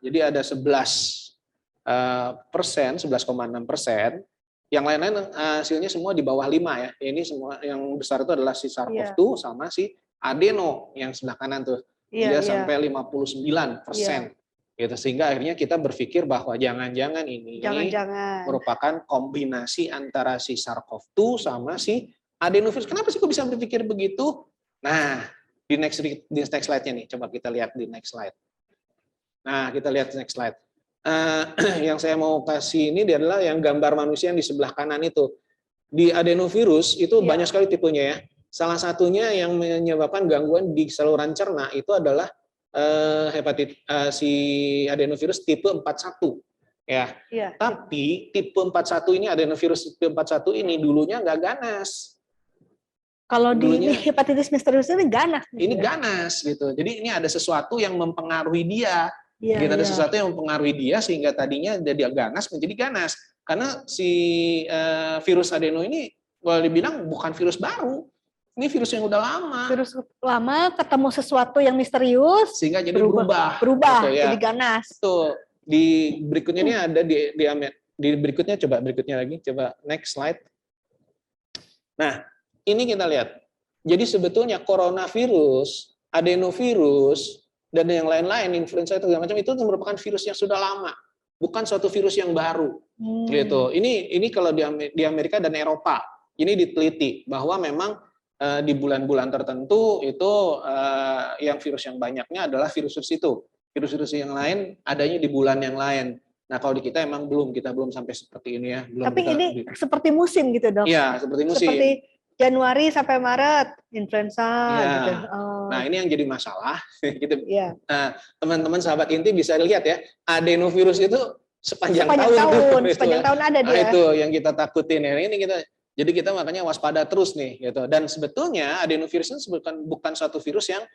Jadi ada 11,6%. Yang lain-lain hasilnya semua di bawah 5 ya. Ini semua yang besar itu adalah si SARS-CoV-2 sama si adeno yang sebelah kanan tuh. Iya, Dia sampai 59%. Gitu, sehingga akhirnya kita berpikir bahwa jangan-jangan ini Jangan-jangan. merupakan kombinasi antara si SARS-CoV-2 sama si adenovirus. Kenapa sih kok bisa berpikir begitu? Nah, di next slide-nya nih, coba kita lihat di next slide. Nah, kita lihat next slide. Yang saya mau kasih ini adalah yang gambar manusia yang di sebelah kanan itu. Di adenovirus itu banyak sekali tipenya ya. Salah satunya yang menyebabkan gangguan di saluran cerna itu adalah si adenovirus tipe 41 ya. Iya. Tapi tipe 41 ini, adenovirus tipe 41 ini dulunya nggak ganas. Kalau Dulunya- di hepatitis misterius ini ganas. Ini ganas gitu. Jadi ini ada sesuatu yang mempengaruhi dia. Iya, Gitu, ada iya. sesuatu yang mempengaruhi dia sehingga tadinya jadi ganas menjadi ganas. Karena si virus adeno ini boleh dibilang bukan virus baru. Ini virus yang udah lama. Virus lama ketemu sesuatu yang misterius, Sehingga jadi berubah. berubah Gitu, ya. jadi ganas. Tuh, di berikutnya ini ada di berikutnya, coba berikutnya lagi, coba next slide. Nah, ini kita lihat. Jadi sebetulnya coronavirus, adenovirus, dan yang lain-lain, influenza itu segala macam, itu merupakan virus yang sudah lama, bukan suatu virus yang baru. Gitu. Ini kalau di Amerika dan Eropa, ini diteliti bahwa memang di bulan-bulan tertentu itu yang virus yang banyaknya adalah virus-virus itu. Virus-virus yang lain adanya di bulan yang lain. Nah, kalau di kita emang kita belum sampai seperti ini ya. Tapi ini seperti musim gitu, Dok. Iya, seperti musim. Seperti Januari sampai Maret influenza gitu. Nah, ini yang jadi masalah. Gitu. Iya. Nah, teman-teman sahabat inti bisa lihat ya, adenovirus itu sepanjang Sepanjang tahun ada dia. Nah, itu yang kita takutin ya. Jadi kita makanya waspada terus nih gitu. Dan sebetulnya adenovirus ini bukan suatu virus yang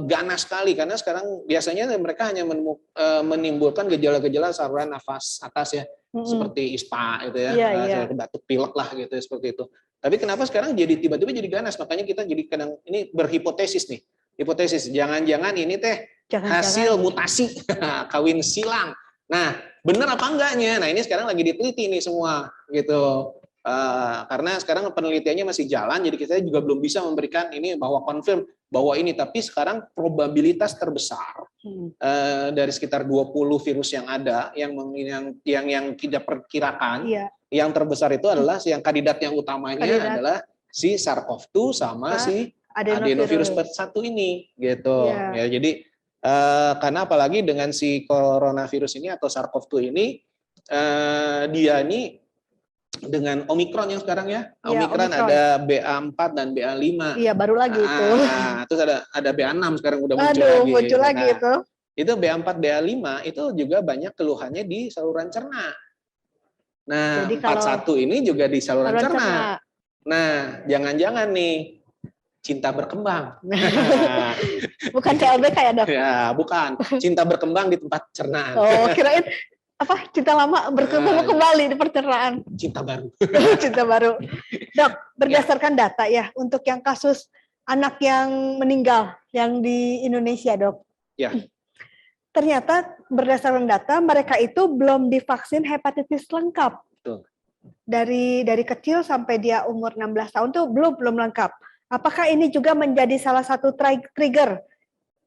ganas sekali, karena sekarang biasanya mereka hanya menimbulkan gejala-gejala saluran nafas atas ya, seperti ISPA gitu ya, batuk pilek lah gitu seperti itu. Tapi kenapa sekarang jadi tiba-tiba jadi ganas? Makanya kita jadi kadang ini berhipotesis nih. Hipotesis, jangan-jangan ini hasil mutasi kawin silang. Nah, benar apa enggaknya? Nah, ini sekarang lagi diteliti nih semua gitu. Karena sekarang penelitiannya masih jalan, jadi kita juga belum bisa memberikan ini bahwa confirm bahwa ini, tapi sekarang probabilitas terbesar dari sekitar 20 virus yang ada yang kita perkirakan, yang terbesar itu adalah yang kandidat yang utamanya adalah si SARS-CoV-2 sama si adenovirus 1 ini gitu. Ya, jadi karena apalagi dengan si coronavirus ini atau SARS-CoV-2 ini dia ini dengan Omikron yang sekarang ya, Omikron ada BA4 dan BA5. Iya, baru lagi itu. Terus ada BA6 sekarang udah muncul lagi itu. Itu BA4, BA5 itu juga banyak keluhannya di saluran cerna. Nah, 41 ini juga di saluran cerna. Nah, jangan-jangan nih cinta berkembang. Bukan CLBK ya, Dok? Ya, bukan. Cinta berkembang di tempat cerna. Oh, kirain cinta lama bertemu kembali di pencernaan. Cinta baru. Cinta baru. Dok, berdasarkan data ya untuk yang kasus anak yang meninggal yang di Indonesia, Dok. Ya. Ternyata berdasarkan data mereka itu belum divaksin hepatitis lengkap. Betul. Dari kecil sampai dia umur 16 tahun tuh belum lengkap. Apakah ini juga menjadi salah satu trigger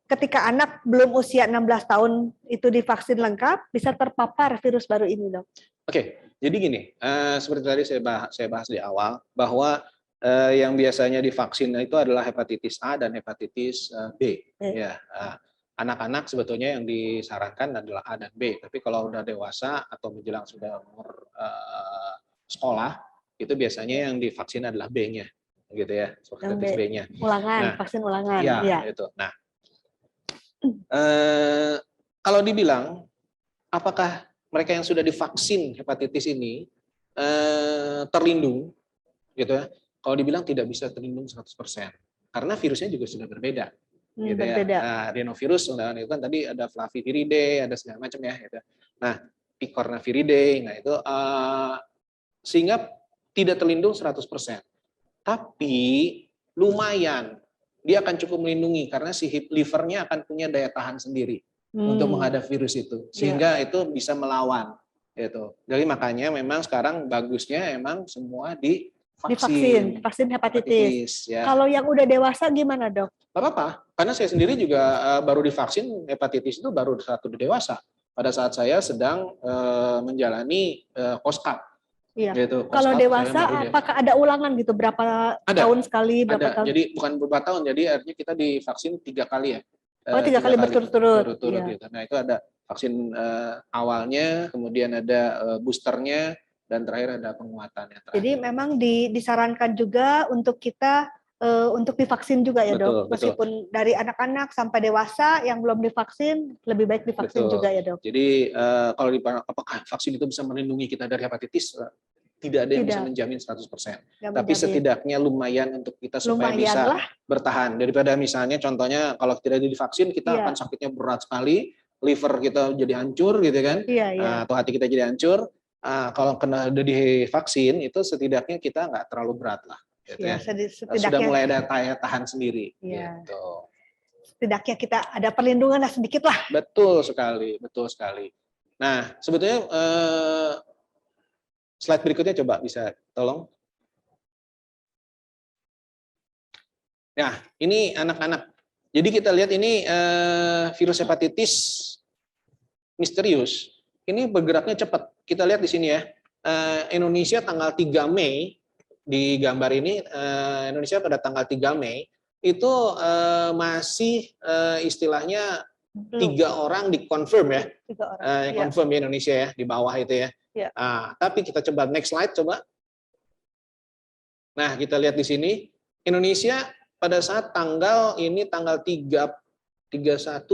ketika anak belum usia 16 tahun itu divaksin lengkap, bisa terpapar virus baru ini, Dok? Oke, jadi gini, seperti tadi saya bahas di awal, bahwa yang biasanya divaksin itu adalah hepatitis A dan hepatitis B. Ya, anak-anak sebetulnya yang disarankan adalah A dan B. Tapi kalau udah dewasa atau menjelang sudah umur sekolah, itu biasanya yang divaksin adalah B-nya, gitu ya, hepatitis B-nya. Ulangan, vaksin ulangan. Iya, itu. Nah, kalau dibilang apakah mereka yang sudah divaksin hepatitis ini terlindung, gitu ya? Kalau dibilang tidak bisa terlindung 100%, karena virusnya juga sudah berbeda. Gitu Berbeda. ya. Nah, rhinovirus itu kan tadi ada flaviviridae, ada segala macam ya. Gitu. Nah, picornaviridae, nah itu sehingga tidak terlindung 100%. Tapi lumayan, dia akan cukup melindungi karena si livernya akan punya daya tahan sendiri untuk menghadapi virus itu, sehingga itu bisa melawan. Gitu. Jadi makanya memang sekarang bagusnya emang semua vaksin hepatitis. Ya. Kalau yang udah dewasa gimana, Dok? Gak apa-apa, karena saya sendiri juga baru divaksin hepatitis itu baru satu dewasa. Pada saat saya sedang menjalani Koskap. Iya. Gitu. Kalau dewasa, apakah ada ulangan gitu? Berapa tahun sekali? Berapa tahun? Jadi bukan beberapa tahun, jadi artinya kita divaksin 3 kali ya. 3 kali berturut-turut. Iya. Gitu. Nah itu ada vaksin awalnya, kemudian ada boosternya, dan terakhir ada penguatannya. Jadi memang disarankan juga untuk kita untuk divaksin juga ya, Dok. Meskipun dari anak-anak sampai dewasa yang belum divaksin, lebih baik divaksin juga ya, Dok. Jadi kalau apakah vaksin itu bisa melindungi kita dari hepatitis? Tidak ada yang bisa menjamin 100%. Tapi setidaknya lumayan untuk kita supaya bisa bertahan. Daripada misalnya contohnya kalau tidak divaksin kita akan sakitnya berat sekali, liver kita jadi hancur gitu kan, atau hati kita jadi hancur. Kalau kena udah divaksin itu setidaknya kita nggak terlalu berat lah, gitu ya. Sudah mulai ada daya tahan sendiri. Gitu. Setidaknya kita ada perlindungan lah sedikit lah. Betul sekali, betul sekali. Nah sebetulnya slide berikutnya coba bisa tolong. Nah ini anak-anak. Jadi kita lihat ini virus hepatitis misterius. Ini bergeraknya cepat. Kita lihat di sini ya, Indonesia tanggal 3 Mei, di gambar ini Indonesia pada tanggal 3 Mei, itu masih istilahnya 3 orang dikonfirm ya, confirm ya Indonesia ya, di bawah itu ya. Tapi kita coba next slide coba. Nah kita lihat di sini, Indonesia pada saat tanggal 31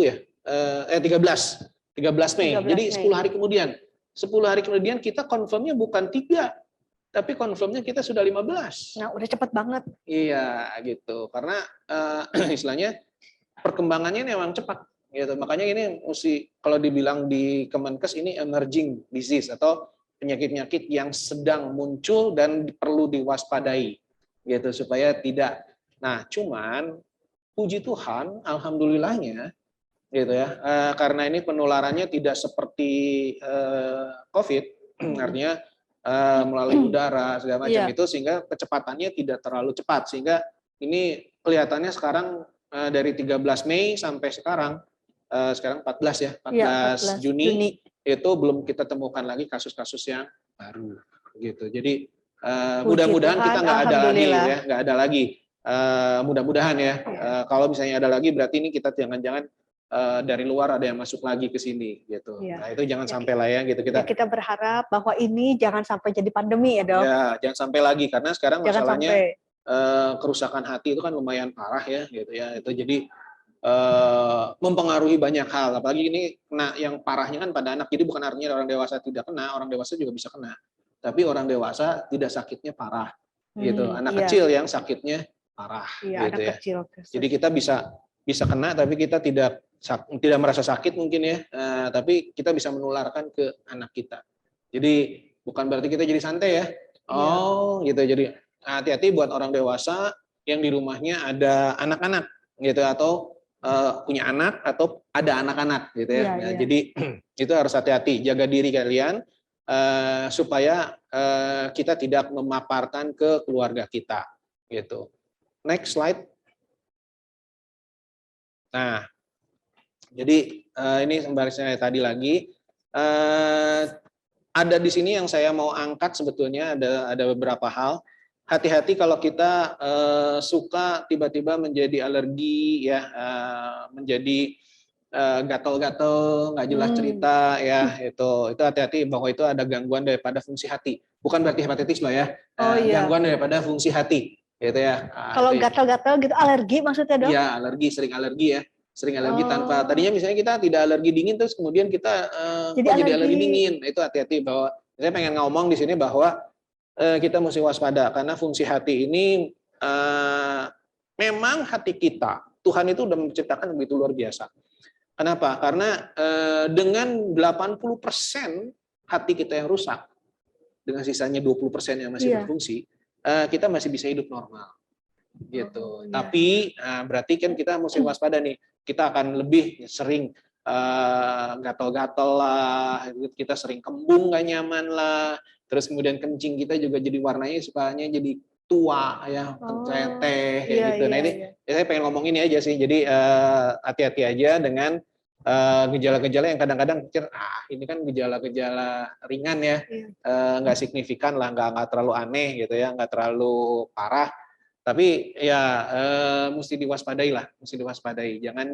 ya, 13 Mei, jadi 10 hari kemudian. 10 hari kemudian kita confirmnya bukan 3, tapi confirmnya kita sudah 15. Nah, udah cepet banget. Iya, gitu. Karena istilahnya perkembangannya memang cepat. Gitu. Makanya ini mesti kalau dibilang di Kemenkes ini emerging disease atau penyakit-penyakit yang sedang muncul dan perlu diwaspadai, gitu supaya tidak. Nah, cuman puji Tuhan, alhamdulillahnya. Gitu ya, karena ini penularannya tidak seperti COVID, artinya melalui udara segala macam itu, sehingga kecepatannya tidak terlalu cepat, sehingga ini kelihatannya sekarang dari 13 Mei sampai sekarang 14 ya, 14 Juni itu belum kita temukan lagi kasus-kasus yang baru gitu. Jadi mudah-mudahan kita nggak ada lagi ya, nggak ada lagi. Mudah-mudahan ya. Kalau misalnya ada lagi berarti ini kita jangan-jangan dari luar ada yang masuk lagi ke sini gitu. Nah itu jangan sampai lah ya gitu kita berharap bahwa ini jangan sampai jadi pandemi ya, Dok. Ya jangan sampai lagi karena sekarang masalahnya kerusakan hati itu kan lumayan parah ya gitu ya. Itu jadi mempengaruhi banyak hal. Apalagi ini kena yang parahnya kan pada anak. Jadi bukan artinya orang dewasa tidak kena, orang dewasa juga bisa kena. Tapi orang dewasa tidak sakitnya parah gitu. Anak kecil yang sakitnya parah gitu ya. Jadi kita bisa kena tapi kita tidak merasa sakit mungkin ya, tapi kita bisa menularkan ke anak kita. Jadi bukan berarti kita jadi santai ya. Gitu. Jadi hati-hati buat orang dewasa yang di rumahnya ada anak-anak gitu atau punya anak atau ada anak-anak gitu ya. Jadi itu harus hati-hati, jaga diri kalian supaya kita tidak memaparkan ke keluarga kita gitu. Next slide. Nah, jadi ini barisnya tadi lagi ada di sini yang saya mau angkat sebetulnya ada beberapa hal. hati-hati kalau kita suka tiba-tiba menjadi alergi ya, menjadi gatal-gatal, nggak jelas cerita ya, itu hati-hati bahwa itu ada gangguan daripada fungsi hati. Bukan berarti hepatitis loh ya, Oh iya. gangguan daripada fungsi hati, gitu ya. Kalau Itu ya. gatal-gatal gitu alergi maksudnya, Dok? Iya, sering alergi ya. Sering alergi tanpa, Oh, tadinya misalnya kita tidak alergi dingin, terus kemudian kita jadi kok jadi alergi alergi. dingin. Itu hati-hati bahwa, saya pengen ngomong di sini bahwa kita mesti waspada, karena fungsi hati ini, memang hati kita, Tuhan itu udah menciptakan begitu luar biasa. Kenapa? Karena dengan 80% hati kita yang rusak, dengan sisanya 20% yang masih Iya. berfungsi, kita masih bisa hidup normal. Gitu. Oh, iya. Tapi berarti kan kita mesti waspada nih. Kita akan lebih sering gatal-gatal lah, kita sering kembung gak nyaman lah. Terus kemudian kencing kita juga jadi warnanya sukanya jadi tua ya, teteh kayak Iya, gitu. Nah iya, ini iya. saya pengen ngomong ini aja sih. Jadi hati-hati aja dengan gejala-gejala yang kadang-kadang pikir ini kan gejala-gejala ringan ya, Iya. nggak signifikan lah, nggak terlalu aneh gitu ya, nggak terlalu parah. Tapi ya mesti diwaspadai lah, mesti diwaspadai, jangan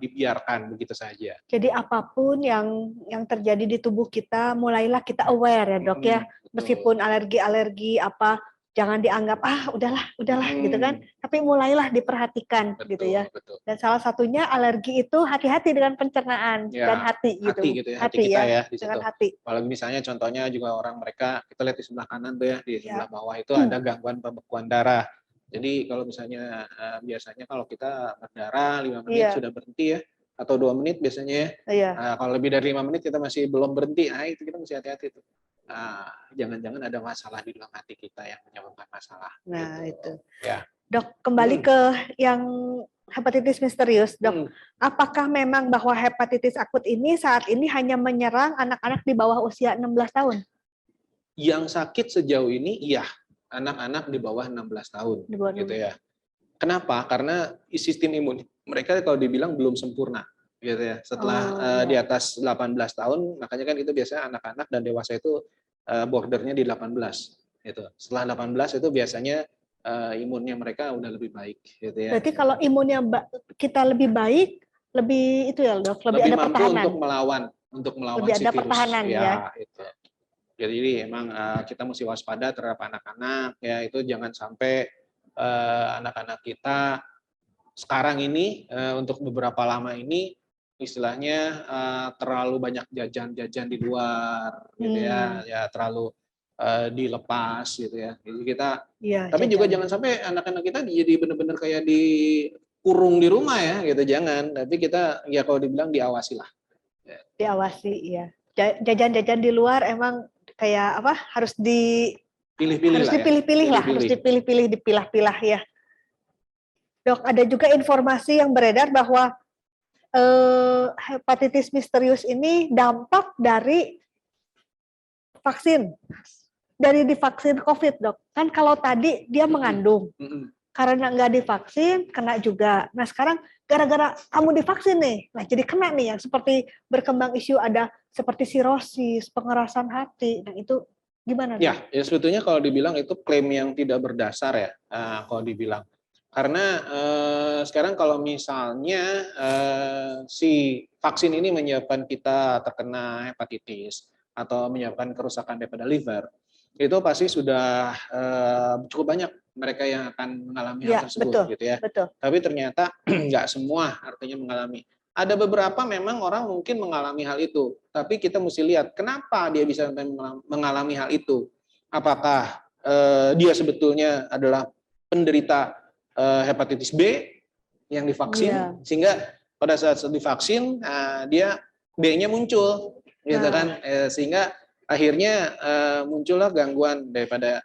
dibiarkan begitu saja. Jadi apapun yang terjadi di tubuh kita, mulailah kita aware ya, Dok ya. Meskipun alergi-alergi apa, jangan dianggap udahlah gitu kan. Tapi mulailah diperhatikan gitu ya. Betul. Dan salah satunya alergi itu hati-hati dengan pencernaan Ya, dan hati gitu. Hati gitu ya, hati kita ya di dengan situ. hati. Apalagi misalnya contohnya juga orang mereka, kita lihat di sebelah kanan tuh ya, di sebelah bawah itu ada gangguan pembekuan darah. Jadi kalau misalnya biasanya kalau kita berdarah 5 menit sudah berhenti ya, atau 2 menit biasanya ya. Iya. Kalau lebih dari 5 menit kita masih belum berhenti, itu kita mesti hati-hati tuh. Jangan-jangan ada masalah di dalam hati kita yang menyebabkan masalah. Nah, gitu. itu. Ya. Dok, kembali ke yang hepatitis misterius, Dok. Apakah memang bahwa hepatitis akut ini saat ini hanya menyerang anak-anak di bawah usia 16 tahun? Yang sakit sejauh ini iya, anak-anak di bawah 16 tahun gitu ya. Kenapa? Karena sistem imun mereka kalau dibilang belum sempurna gitu ya. Setelah di atas 18 tahun, makanya kan itu biasanya anak-anak dan dewasa itu bordernya di 18 gitu. Setelah 18 itu biasanya imunnya mereka udah lebih baik gitu ya. Berarti kalau imunnya kita lebih baik, lebih itu ya, Dok, lebih ada mampu pertahanan. untuk melawan lebih si ada virus. Pertahanan ya. Itu. Jadi emang kita mesti waspada terhadap anak-anak ya, itu jangan sampai anak-anak kita sekarang ini untuk beberapa lama ini istilahnya terlalu banyak jajan-jajan di luar gitu ya terlalu dilepas gitu ya. Jadi kita tapi jajan. juga jangan sampai anak-anak kita jadi benar-benar kayak dikurung di rumah ya gitu, jangan. Tapi kita ya kalau dibilang diawasi lah. Diawasi ya. Jajan-jajan di luar emang kayak apa? Harus dipilih-pilih lah. Harus dipilih-pilih, dipilah-pilah ya. Dok, ada juga informasi yang beredar bahwa hepatitis misterius ini dampak dari vaksin. Dari divaksin COVID, Dok. Kan kalau tadi dia mengandung. Karena nggak divaksin, kena juga. Nah sekarang gara-gara kamu divaksin nih, nah jadi kena nih yang seperti berkembang isu ada seperti sirosis, pengerasan hati. Nah itu gimana? Ya sebetulnya kalau dibilang itu klaim yang tidak berdasar ya, kalau dibilang. Karena sekarang kalau misalnya si vaksin ini menyebabkan kita terkena hepatitis atau menyebabkan kerusakan daripada liver, itu pasti sudah cukup banyak mereka yang akan mengalami hal tersebut, gitu ya. Betul. Tapi ternyata nggak semua artinya mengalami. Ada beberapa memang orang mungkin mengalami hal itu, tapi kita mesti lihat kenapa dia bisa mengalami hal itu. Apakah dia sebetulnya adalah penderita hepatitis B yang divaksin, sehingga pada saat divaksin dia B-nya muncul, gitu kan, sehingga akhirnya muncullah gangguan daripada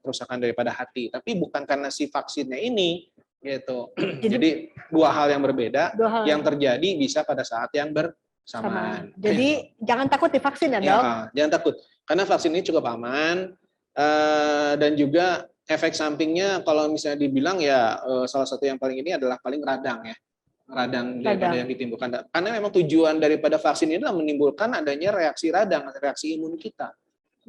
kerusakan daripada hati, tapi bukan karena si vaksinnya ini gitu. Jadi dua hal yang berbeda yang terjadi bisa pada saat yang bersamaan. Jadi jangan takut divaksin ya, Dok. Jangan takut karena vaksin ini cukup aman dan juga efek sampingnya kalau misalnya dibilang ya salah satu yang paling ini adalah paling radang ya. Radang daripada yang ditimbulkan. Karena memang tujuan daripada vaksin ini adalah menimbulkan adanya reaksi radang, reaksi imun kita.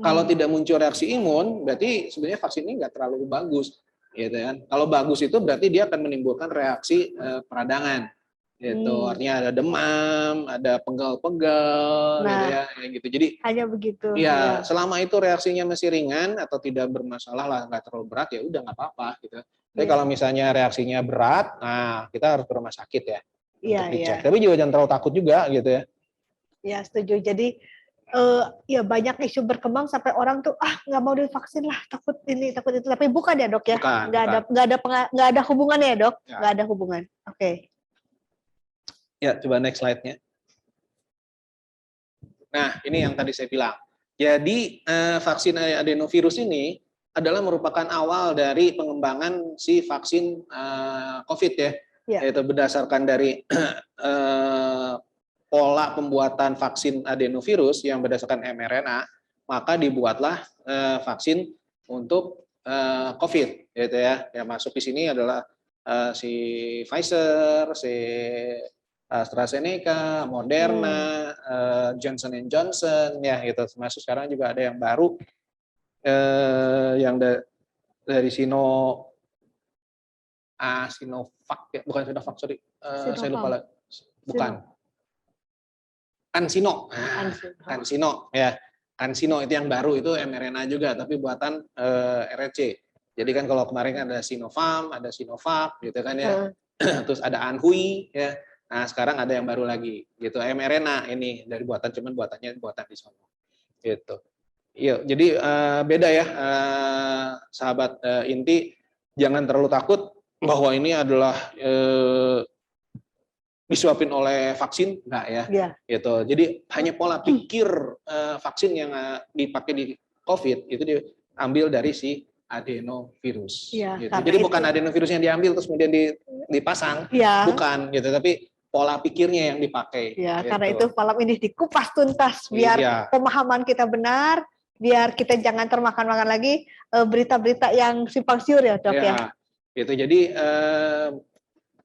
Kalau tidak muncul reaksi imun, berarti sebenarnya vaksin ini nggak terlalu bagus, gitu kan? Kalau bagus itu berarti dia akan menimbulkan reaksi peradangan, gitu. Artinya ada demam, ada pegal-pegal, gitu Nah, ya, kayak gitu. Jadi, hanya begitu. ya selama itu reaksinya masih ringan atau tidak bermasalah lah, nggak terlalu berat ya udah nggak apa-apa, gitu. Tapi Iya. kalau misalnya reaksinya berat, nah kita harus ke rumah sakit ya Iya, untuk iya. dicek. Tapi juga jangan terlalu takut juga, gitu ya. Ya, setuju. Jadi ya banyak isu berkembang sampai orang tuh nggak mau divaksin lah, takut ini takut itu, tapi bukan ya dok ya, Bukan, nggak ada hubungannya ya dok, Ya. nggak ada hubungan. Oke. Ya, coba next slide-nya. Nah, ini yang tadi saya bilang. Jadi vaksin adenovirus ini adalah merupakan awal dari pengembangan si vaksin COVID ya, Ya. yaitu berdasarkan dari pola pembuatan vaksin adenovirus yang berdasarkan mRNA, maka dibuatlah vaksin untuk COVID, gitu ya. Yang masuk di sini adalah si Pfizer, si AstraZeneca, Moderna, Johnson & Johnson, ya gitu. Termasuk sekarang juga ada yang baru, yang dari Sinovac, ya, bukan Sinovac, sorry, saya lupa lagi, bukan. CanSino, CanSino ya, CanSino itu yang baru, itu mRNA juga, tapi buatan RRC. Jadi kan kalau kemarin kan ada Sinopharm, ada Sinovac, gitu kan ya. Terus ada Anhui, ya. Nah sekarang ada yang baru lagi, gitu, mRNA ini dari buatan, cuman buatannya buatan di sana, gitu. Iya, jadi beda ya, sahabat inti, jangan terlalu takut bahwa ini adalah disuapin oleh vaksin, enggak ya, gitu. Jadi hanya pola pikir vaksin yang dipakai di COVID itu diambil dari si adenovirus. Ya, gitu. Jadi bukan adenovirus yang diambil terus kemudian dipasang, bukan gitu, tapi pola pikirnya yang dipakai. Ya, gitu. karena itu malam ini dikupas tuntas biar pemahaman kita benar, biar kita jangan termakan-makan lagi berita-berita yang simpang siur ya dok ya. Gitu. Jadi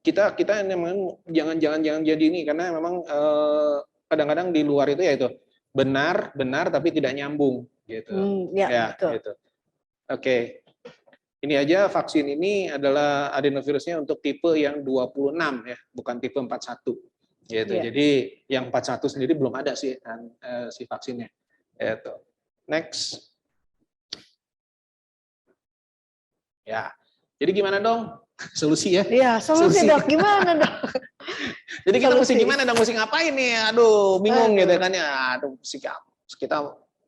kita memang jangan jadi ini, karena memang kadang-kadang di luar itu ya itu benar tapi tidak nyambung gitu. Betul. Gitu. Oke. Ini aja vaksin ini adalah adenovirusnya untuk tipe yang 26 ya, bukan tipe 41 gitu. Jadi yang 41 sendiri belum ada sih si vaksinnya. Gitu. Next. Ya. Jadi gimana dong? Solusi ya? Iya, solusi dok. Gimana dok? Jadi kita mesti gimana dong? Mesti ngapain nih? Aduh, bingung gitu kan ya. Aduh, kita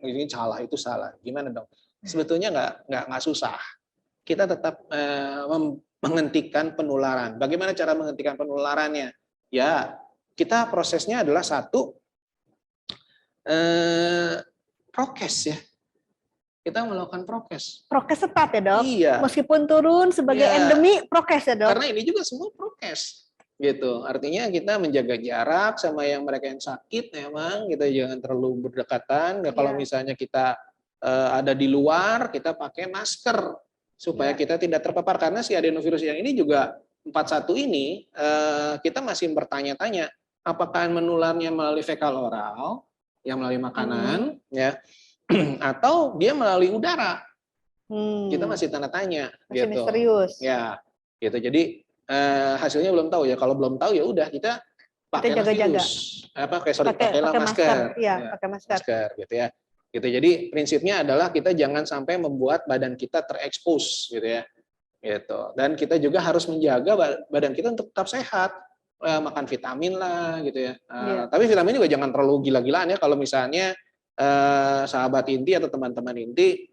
ini salah, itu salah. Gimana dong? Sebetulnya nggak susah. Kita tetap menghentikan penularan. Bagaimana cara menghentikan penularannya? Ya, kita prosesnya adalah satu, prokes ya. Kita melakukan prokes. Prokes ketat ya dok? Iya. Meskipun turun sebagai endemi, prokes ya dok? Karena ini juga semua prokes. Gitu. Artinya kita menjaga jarak sama yang mereka yang sakit memang, kita jangan terlalu berdekatan. Kalau misalnya kita ada di luar, kita pakai masker supaya kita tidak terpapar, karena si adenovirus yang ini juga 41 ini kita masih bertanya-tanya apakah menularnya melalui fekal oral, yang melalui makanan ya, atau dia melalui udara. Kita masih tanda tanya, masih gitu. Misterius. Ya, gitu. Jadi hasilnya belum tahu ya. Kalau belum tahu ya udah kita pakai masker. Iya, pakai masker. Gitu ya. Gitu. Jadi prinsipnya adalah kita jangan sampai membuat badan kita terekspos, gitu ya. Gitu. Dan kita juga harus menjaga badan kita untuk tetap sehat. Makan vitamin lah, gitu ya. Tapi vitamin juga jangan terlalu gila-gilaan ya. Kalau misalnya sahabat inti atau teman-teman inti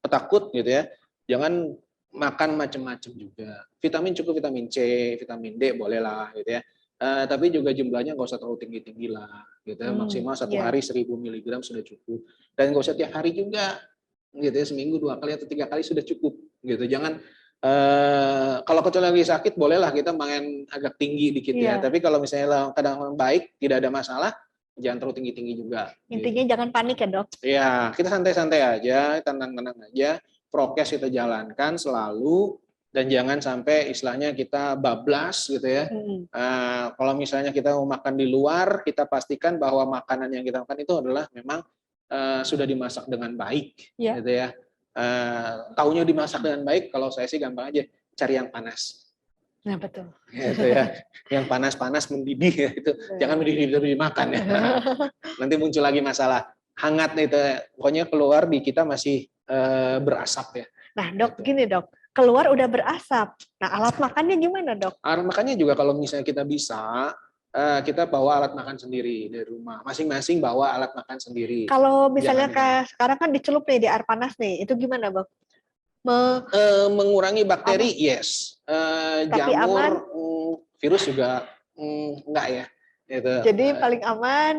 takut gitu ya, jangan makan macam-macam juga. Vitamin cukup vitamin C, vitamin D bolehlah gitu ya. Tapi juga jumlahnya nggak usah terlalu tinggi-tinggi lah, gitu ya. Maksimal satu hari 1000 mg sudah cukup. Dan nggak usah tiap hari juga, gitu ya. Seminggu 2 kali atau 3 kali sudah cukup, gitu. Jangan kalau kecuali lagi sakit bolehlah kita main agak tinggi dikit ya. Tapi kalau misalnya kadang baik, tidak ada masalah, jangan terlalu tinggi-tinggi juga. Intinya gitu. Jangan panik ya dok. Iya, kita santai-santai aja, tenang-tenang aja. Prokes kita jalankan selalu, dan jangan sampai istilahnya kita bablas gitu ya. Kalau misalnya kita mau makan di luar, kita pastikan bahwa makanan yang kita makan itu adalah memang sudah dimasak dengan baik, Ya. gitu ya. Taunya dimasak dengan baik, kalau saya sih gampang aja, cari yang panas. Nah, betul. Gitu ya. Yang panas-panas mendidih ya, itu jangan mendidih terus dimakan ya. Nanti muncul lagi masalah hangat itu, pokoknya keluar di kita masih berasap ya. Nah, Dok, Gitu. gini Dok, keluar udah berasap. Nah, alat makannya gimana, Dok? Alat makannya juga kalau misalnya kita bisa, kita bawa alat makan sendiri dari rumah. Masing-masing bawa alat makan sendiri. Kalau misalnya Jangan kayak sekarang kan dicelup nih di air panas nih, itu gimana, Bang? mengurangi bakteri, yes. Tapi aman? Jamur, virus juga enggak ya. Gitu. Jadi paling aman,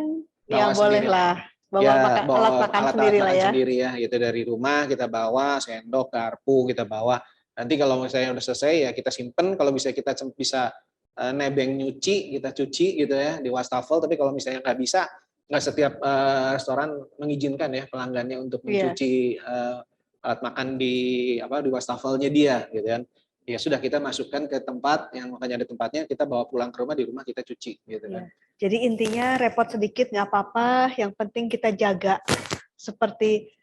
ya Bawa boleh sendiri lah. Bawa ya, alat makan sendiri lah ya. sendiri ya, gitu dari rumah kita bawa sendok, garpu kita bawa. Nanti kalau misalnya udah selesai ya kita simpen. Kalau bisa kita bisa nebeng nyuci, kita cuci gitu ya di wastafel. Tapi kalau misalnya nggak bisa, nggak setiap restoran mengizinkan ya pelanggannya untuk mencuci alat makan di wastafelnya dia, gitu kan. Ya sudah, kita masukkan ke tempat yang makanya ada tempatnya, kita bawa pulang ke rumah, di rumah kita cuci, gitu kan. Jadi intinya repot sedikit nggak apa-apa, yang penting kita jaga seperti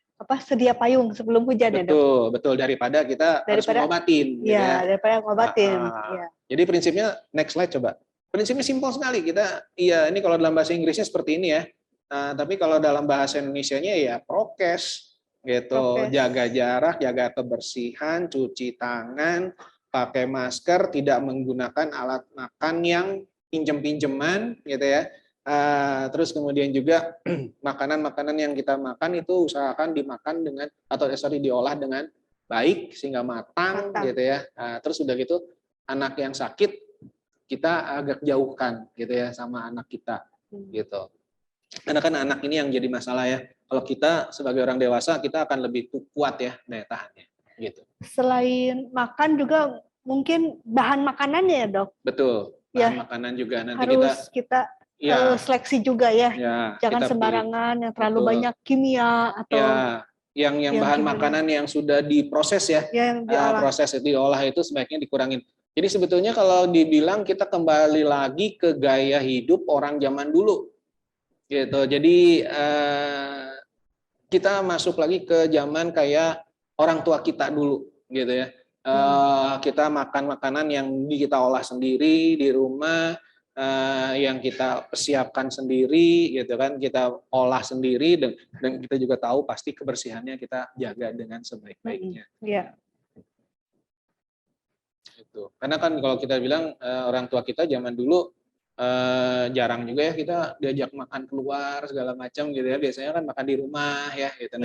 sedia payung sebelum hujan. Betul, ya, betul, daripada kita harus ngobatin. Iya, gitu ya. Daripada ngobatin. Ya. Jadi prinsipnya, next slide coba. Prinsipnya simpel sekali. Kita, ini kalau dalam bahasa Inggrisnya seperti ini ya. Tapi kalau dalam bahasa Indonesianya ya prokes, gitu. Jaga jarak, jaga kebersihan, cuci tangan, pakai masker, tidak menggunakan alat makan yang pinjem-pinjeman, gitu ya. Terus kemudian juga makanan-makanan yang kita makan itu usahakan dimakan dengan diolah dengan baik sehingga matang. Gitu ya. Terus udah gitu anak yang sakit kita agak jauhkan gitu ya sama anak kita gitu. Karena kan anak ini yang jadi masalah ya. Kalau kita sebagai orang dewasa kita akan lebih kuat ya daya tahannya gitu. Selain makan juga mungkin bahan makanannya ya, Dok. Betul. Bahan makanan juga nanti harus kita seleksi juga ya. Jangan sembarangan yang terlalu banyak kimia atau yang bahan makanan yang sudah diproses ya. Yang proses diolah itu sebaiknya dikurangin. Jadi sebetulnya kalau dibilang kita kembali lagi ke gaya hidup orang zaman dulu. Gitu. Jadi kita masuk lagi ke zaman kayak orang tua kita dulu gitu ya. Kita makan makanan yang kita olah sendiri di rumah, yang kita persiapkan sendiri gitu kan, kita olah sendiri dan kita juga tahu pasti kebersihannya kita jaga dengan sebaik-baiknya. Iya. Itu. Karena kan kalau kita bilang orang tua kita zaman dulu jarang juga ya kita diajak makan keluar segala macam gitu ya, biasanya kan makan di rumah ya gitu.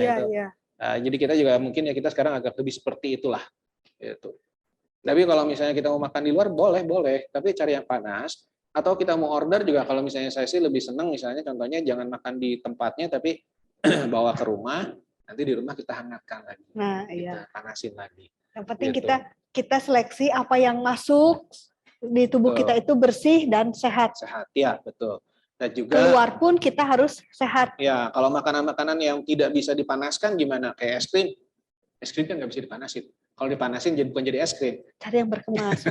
Jadi kita juga mungkin ya kita sekarang agak lebih seperti itulah gitu. Tapi kalau misalnya kita mau makan di luar boleh, tapi cari yang panas. Atau kita mau order juga, kalau misalnya saya sih lebih senang misalnya contohnya jangan makan di tempatnya tapi bawa ke rumah, nanti di rumah kita hangatkan lagi, kita panasin lagi. Yang penting gitu. kita seleksi apa yang masuk di tubuh kita itu bersih dan sehat. Sehat, ya betul. Dan juga keluar pun kita harus sehat. Ya, kalau makanan-makanan yang tidak bisa dipanaskan gimana? Kayak es krim kan nggak bisa dipanasin. Kalau dipanasin bukan jadi es krim. Cari yang berkemas,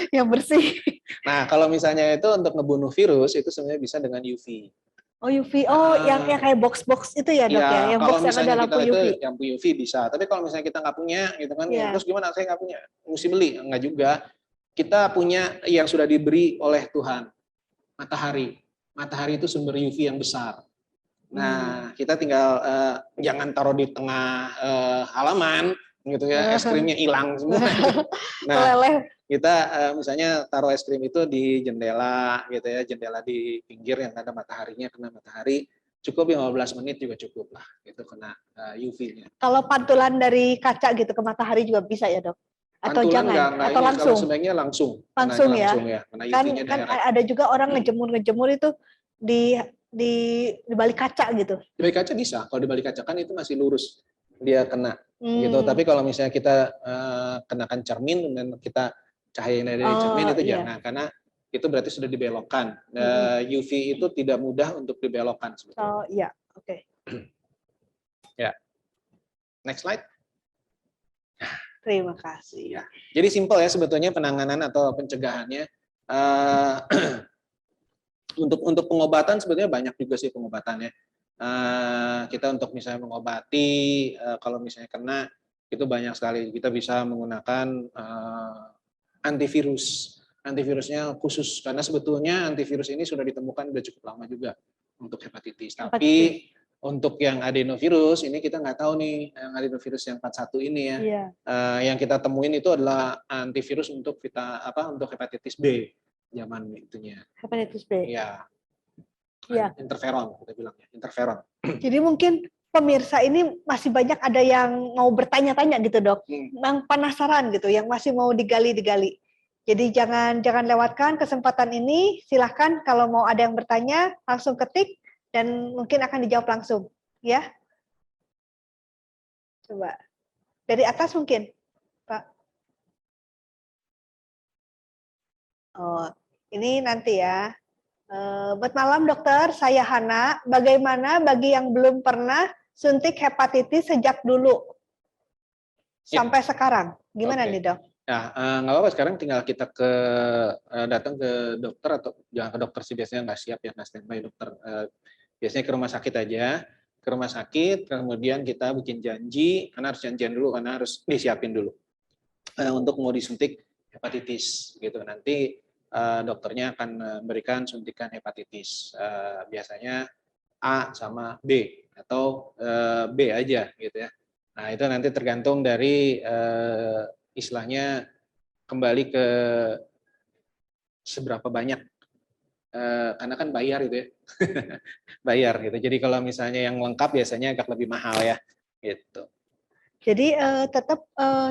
yang bersih. Nah, kalau misalnya itu untuk ngebunuh virus itu sebenarnya bisa dengan UV. Oh UV, yang kayak box-box itu ya dok ya? Yang kalau box yang ada lampu kita UV. Itu lampu UV bisa, tapi kalau misalnya kita nggak punya, gitu kan? Terus gimana? Saya nggak punya, mesti beli? Nggak juga. Kita punya yang sudah diberi oleh Tuhan, matahari. Matahari itu sumber UV yang besar. Nah, kita tinggal jangan taruh di tengah halaman, gitu ya. Es krimnya hilang semua. Nah, kita misalnya taruh es krim itu di jendela, gitu ya, jendela di pinggir yang ada mataharinya, kena matahari. Cukup 15 menit juga cukup lah, gitu kena UV-nya. Kalau pantulan dari kaca gitu ke matahari juga bisa ya dok? Atau pantulan jangan? Atau langsung? Sebaiknya langsung. Langsung ya? Kan ada juga orang ngejemur itu di balik kaca gitu. Di balik kaca bisa. Kalau di balik kaca kan itu masih lurus, dia kena gitu. Tapi kalau misalnya kita kenakan cermin dan kita cahaya dari cermin itu jangan, karena itu berarti sudah dibelokkan. UV itu tidak mudah untuk dibelokkan sebetulnya. Oh iya, oke. Ya. Next slide. Terima kasih. Ya. Jadi simpel ya sebetulnya penanganan atau pencegahannya. Untuk pengobatan sebetulnya banyak juga sih pengobatannya. Kita untuk misalnya mengobati, kalau misalnya kena, itu banyak sekali. Kita bisa menggunakan antivirus. Antivirusnya khusus, karena sebetulnya antivirus ini sudah ditemukan sudah cukup lama juga untuk hepatitis. Tapi untuk yang adenovirus, ini kita nggak tahu nih, yang adenovirus yang 41 ini ya. Iya. Yang kita temuin itu adalah antivirus untuk untuk hepatitis B, zaman itunya. Hepatitis B. Iya. Iya. Interferon, kita bilangnya, interferon. Jadi mungkin pemirsa ini masih banyak ada yang mau bertanya-tanya gitu, Dok. Yang penasaran gitu, yang masih mau digali-digali. Jadi jangan lewatkan kesempatan ini. Silahkan kalau mau ada yang bertanya, langsung ketik dan mungkin akan dijawab langsung, ya. Coba dari atas mungkin, Pak. Oh, ini nanti ya. Buat malam dokter, saya Hana. Bagaimana bagi yang belum pernah suntik hepatitis sejak dulu sampai sekarang? Gimana nih, Dok? Nah, nggak apa-apa, sekarang tinggal kita datang ke dokter, atau jangan ke dokter sih, biasanya nggak siap ya, nggak standby dokter. Biasanya ke rumah sakit aja, ke rumah sakit, kemudian kita bikin janji, karena harus janjian dulu, karena harus disiapin dulu untuk mau disuntik hepatitis gitu. Nanti dokternya akan memberikan suntikan hepatitis, biasanya A sama B atau B aja gitu ya. Nah, itu nanti tergantung dari istilahnya kembali ke seberapa banyak, karena kan bayar gitu ya. Bayar gitu. Jadi kalau misalnya yang lengkap biasanya agak lebih mahal ya gitu. Jadi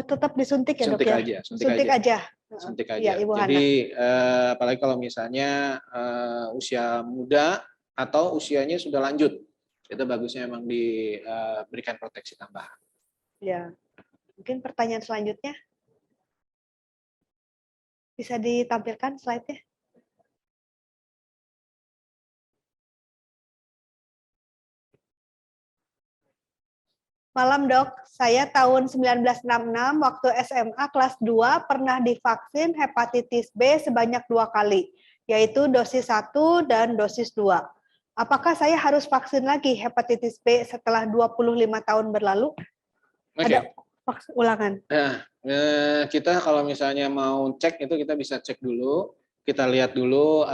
tetap disuntik ya, Suntik Dok ya? aja, Suntik aja. Suntik aja. Ya, Ibu Hana. Jadi apalagi kalau misalnya usia muda atau usianya sudah lanjut, itu bagusnya memang diberikan proteksi tambahan. Ya, mungkin pertanyaan selanjutnya bisa ditampilkan slide-nya. Malam dok, saya tahun 1966 waktu SMA kelas 2 pernah divaksin hepatitis B sebanyak 2 kali, yaitu dosis 1 dan dosis 2. Apakah saya harus vaksin lagi hepatitis B setelah 25 tahun berlalu? Ada vaksin ulangan. Nah, kita kalau misalnya mau cek itu kita bisa cek dulu, kita lihat dulu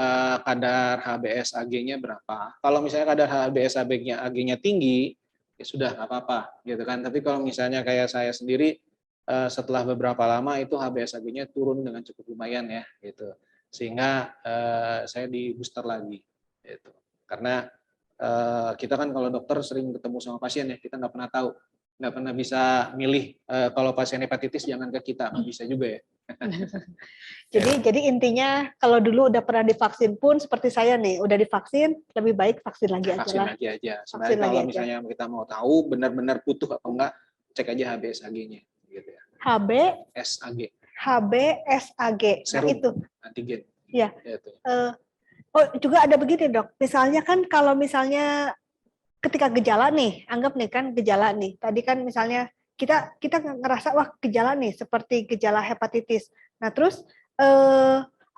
kadar HBsAg-nya berapa. Kalau misalnya kadar HBsAg-nya tinggi, ya sudah nggak apa-apa gitu kan. Tapi kalau misalnya kayak saya sendiri setelah beberapa lama itu HBsAg-nya turun dengan cukup lumayan ya gitu. Sehingga saya di booster lagi gitu. Karena kita kan kalau dokter sering ketemu sama pasien ya, kita nggak pernah tahu, nggak pernah bisa milih kalau pasien hepatitis jangan ke kita, nggak bisa juga ya. Jadi intinya kalau dulu udah pernah divaksin pun seperti saya nih, udah divaksin, lebih baik vaksin lagi aja Vaksin lah. lagi aja. Sebenarnya kalau misalnya kita mau tahu benar-benar butuh apa enggak, cek aja HBsAg-nya gitu ya. HBsAg. HBsAg. Nah, itu antigen. Ya. Gitu. Oh, juga ada begini, Dok. Misalnya kan kalau misalnya ketika gejala nih, anggap nih kan gejala nih. Tadi kan misalnya kita ngerasa wah gejala nih seperti gejala hepatitis. Nah, terus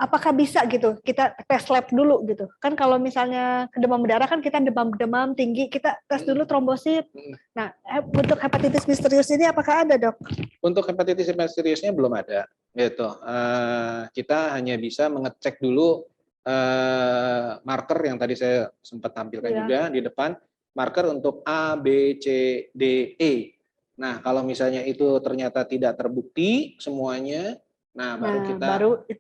apakah bisa gitu kita tes lab dulu gitu? Kan kalau misalnya demam berdarah kan kita demam tinggi, kita tes dulu trombosit. Nah, untuk hepatitis misterius ini apakah ada, Dok? Untuk hepatitis misteriusnya belum ada gitu. Kita hanya bisa mengecek dulu marker yang tadi saya sempat tampilkan juga di depan, marker untuk A, B, C, D, E. Nah, kalau misalnya itu ternyata tidak terbukti semuanya, baru kita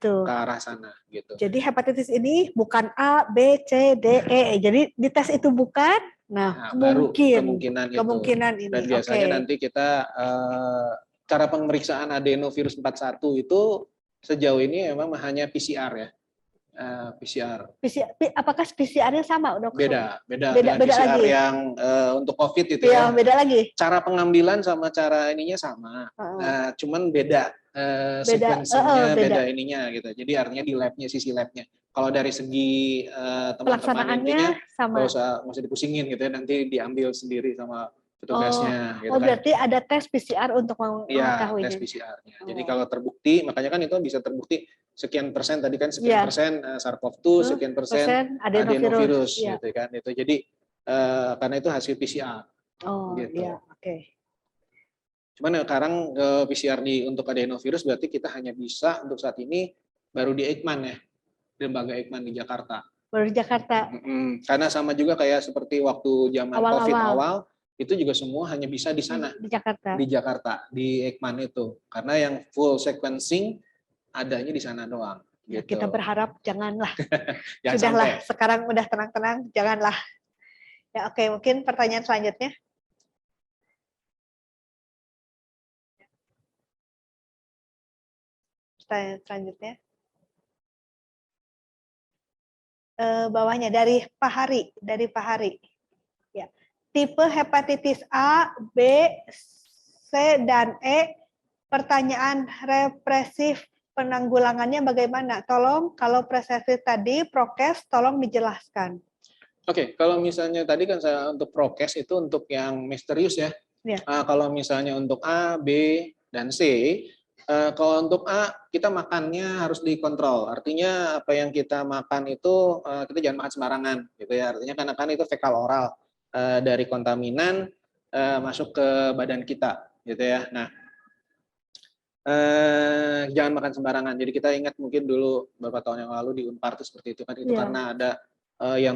ke arah sana gitu. Jadi hepatitis ini bukan A, B, C, D, E. Jadi dites itu bukan. Nah baru kemungkinan ini. Dan biasanya nanti kita cara pemeriksaan adenovirus 41 itu sejauh ini memang hanya PCR ya. PCR. Apakah PCR-nya sama, Dok? Beda PCR lagi. Yang untuk COVID itu ya. Beda lagi. Cara pengambilan sama cara ininya sama. Cuman beda sequencing-nya beda ininya gitu. Jadi artinya di labnya, sisi labnya. Kalau dari segi teman-teman intinya nggak usah dipusingin gitu ya, nanti diambil sendiri sama petugasnya. Gitu berarti ada tes PCR untuk mengetahui. Iya, tes PCR-nya. Jadi kalau terbukti, makanya kan itu bisa terbukti sekian persen tadi kan sekian persen SARS-CoV-2, sekian persen adenovirus gitu kan. Itu jadi karena itu hasil PCR. Oh, Gitu. iya, oke. Cuman sekarang PCR untuk adenovirus berarti kita hanya bisa untuk saat ini baru di Eijkman ya, di lembaga Eijkman di Jakarta. Baru di Jakarta. Karena sama juga kayak seperti waktu zaman Awal-awal. COVID awal, itu juga semua hanya bisa di sana, Di Jakarta. di Jakarta, di Eijkman itu. Karena yang full sequencing adanya di sana doang. Ya, Gitu. kita berharap janganlah. Jangan Sudahlah, sampai. sekarang udah tenang-tenang, janganlah. Ya, oke, mungkin pertanyaan selanjutnya. Pertanyaan selanjutnya. Bawahnya dari Pak Hari. Ya. Tipe hepatitis A, B, C, dan E. Pertanyaan represif penanggulangannya bagaimana? Tolong, kalau presesif tadi, prokes, tolong dijelaskan. Oke, kalau misalnya tadi kan saya untuk prokes itu untuk yang misterius ya. Ya. Kalau misalnya untuk A, B, dan C, kalau untuk A kita makannya harus dikontrol. Artinya apa yang kita makan itu kita jangan makan sembarangan, gitu ya. Artinya karena kan itu fekal oral dari kontaminan masuk ke badan kita, gitu ya. Nah, jangan makan sembarangan. Jadi kita ingat mungkin dulu beberapa tahun yang lalu di Unpar itu seperti itu kan, itu karena ada yang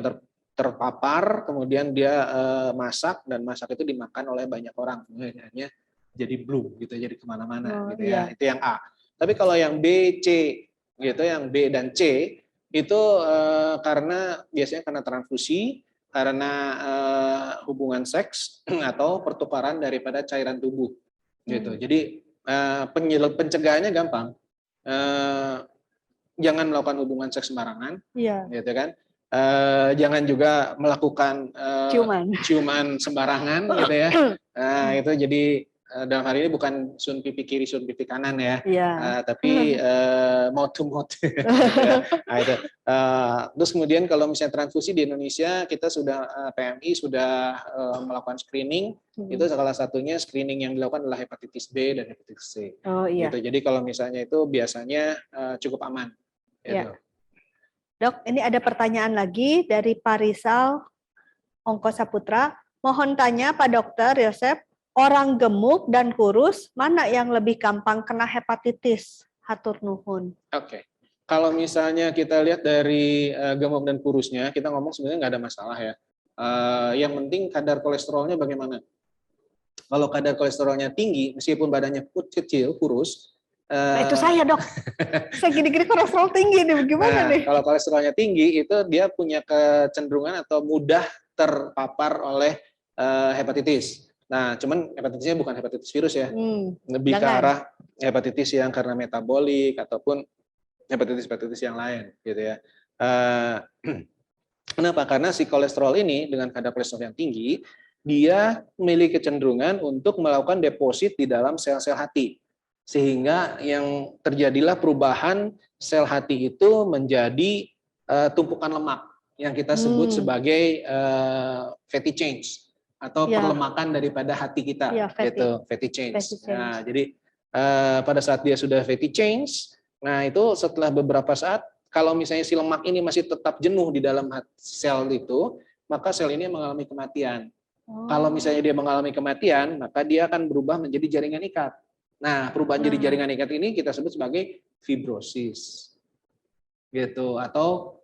terpapar, kemudian dia masak dan masak itu dimakan oleh banyak orang, kemudiannya jadi bloom gitu, jadi kemana-mana gitu ya. Itu yang A. Tapi kalau yang B, C gitu, yang B dan C itu karena biasanya karena transfusi, karena hubungan seks atau pertukaran daripada cairan tubuh gitu. Jadi pencegahannya gampang. Jangan melakukan hubungan seks sembarangan, gitu kan. Jangan juga melakukan ciuman sembarangan gitu ya. Itu jadi dalam hal ini bukan sun pipi kiri, sun pipi kanan ya, tapi mouth to mouth. Nah, itu. Terus kemudian kalau misalnya transfusi di Indonesia kita sudah PMI sudah melakukan screening. Itu salah satunya screening yang dilakukan adalah hepatitis B dan hepatitis C. Gitu. Jadi kalau misalnya itu biasanya cukup aman. Gitu. Dok, ini ada pertanyaan lagi dari Pak Rizal Ongko Saputra. Mohon tanya Pak Dokter Yosep, orang gemuk dan kurus, mana yang lebih gampang kena hepatitis? Hatur nuhun. Oke. Kalau misalnya kita lihat dari gemuk dan kurusnya, kita ngomong sebenarnya nggak ada masalah ya. Yang penting kadar kolesterolnya bagaimana. Kalau kadar kolesterolnya tinggi, meskipun badannya kecil, kurus, itu saya dok, saya gini-gini kolesterol tinggi nih, gimana nih? Kalau kolesterolnya tinggi, itu dia punya kecenderungan atau mudah terpapar oleh hepatitis. Nah, cuman hepatitisnya bukan hepatitis virus ya, lebih ke arah hepatitis yang karena metabolik ataupun hepatitis yang lain, gitu ya. Kenapa? Karena si kolesterol ini dengan kadar kolesterol yang tinggi, dia memiliki kecenderungan untuk melakukan deposit di dalam sel-sel hati. Sehingga yang terjadilah perubahan sel hati itu menjadi tumpukan lemak yang kita sebut sebagai fatty change atau perlemakan daripada hati kita, gitu, fatty change. Nah, jadi pada saat dia sudah fatty change, nah itu setelah beberapa saat, kalau misalnya si lemak ini masih tetap jenuh di dalam sel itu, maka sel ini mengalami kematian. Kalau misalnya dia mengalami kematian, maka dia akan berubah menjadi jaringan ikat. Nah, perubahan jadi jaringan ikat ini kita sebut sebagai fibrosis, gitu. Atau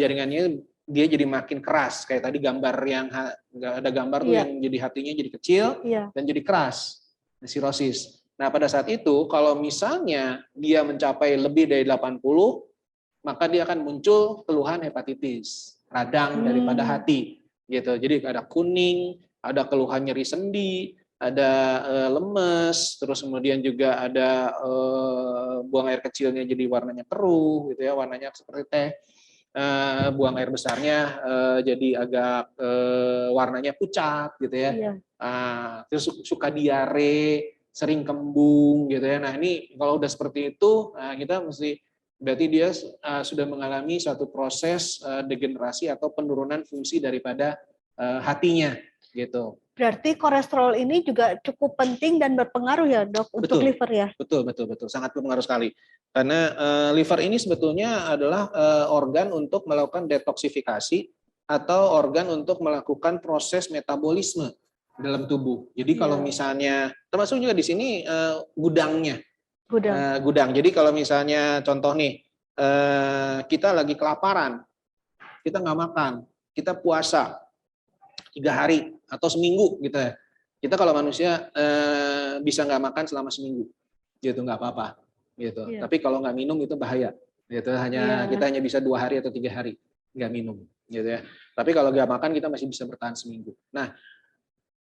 jaringannya dia jadi makin keras, kayak tadi gambar yang ada gambar tuh yang jadi hatinya jadi kecil dan jadi keras, sirosis. Nah, pada saat itu kalau misalnya dia mencapai lebih dari 80, maka dia akan muncul keluhan hepatitis, radang daripada hati, gitu. Jadi ada kuning, ada keluhan nyeri sendi, ada lemes, terus kemudian juga ada buang air kecilnya jadi warnanya keruh, gitu ya, warnanya seperti teh. Buang air besarnya jadi agak warnanya pucat, gitu ya. Terus suka diare, sering kembung, gitu ya. Nah ini kalau udah seperti itu, kita mesti berarti dia sudah mengalami suatu proses degenerasi atau penurunan fungsi daripada hatinya, gitu. Berarti kolesterol ini juga cukup penting dan berpengaruh ya dok untuk liver ya? Betul, sangat berpengaruh sekali. Karena liver ini sebetulnya adalah organ untuk melakukan detoksifikasi atau organ untuk melakukan proses metabolisme dalam tubuh. Jadi kalau Iya. misalnya, termasuk juga di sini gudangnya, Gudang. gudang. Jadi kalau misalnya contoh nih, kita lagi kelaparan, kita nggak makan, kita puasa 3 hari atau seminggu gitu ya. Kita kalau manusia bisa nggak makan selama seminggu, gitu nggak apa-apa, gitu. Iya. Tapi kalau nggak minum itu bahaya, gitu. Iya. Kita hanya bisa 2 hari atau 3 hari nggak minum, gitu ya. Tapi kalau nggak makan kita masih bisa bertahan seminggu. Nah,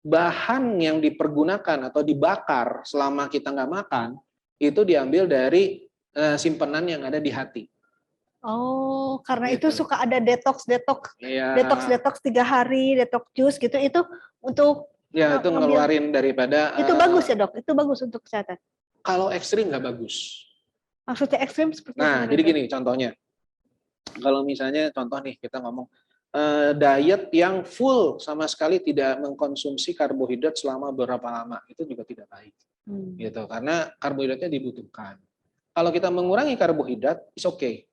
bahan yang dipergunakan atau dibakar selama kita nggak makan itu diambil dari simpenan yang ada di hati. Oh, karena itu Gitu. suka ada detox Iya. 3 hari, detox juice gitu. Itu untuk Ya itu ngambil. ngeluarin daripada. Itu bagus ya dok? Itu bagus untuk kesehatan. Kalau ekstrim nggak bagus. Maksudnya ekstrim seperti Nah, gimana, jadi Dok? gini contohnya. Kalau misalnya contoh nih kita ngomong diet yang full sama sekali tidak mengkonsumsi karbohidrat selama berapa lama, itu juga tidak baik. Gitu, karena karbohidratnya dibutuhkan. Kalau kita mengurangi karbohidrat, it's okay.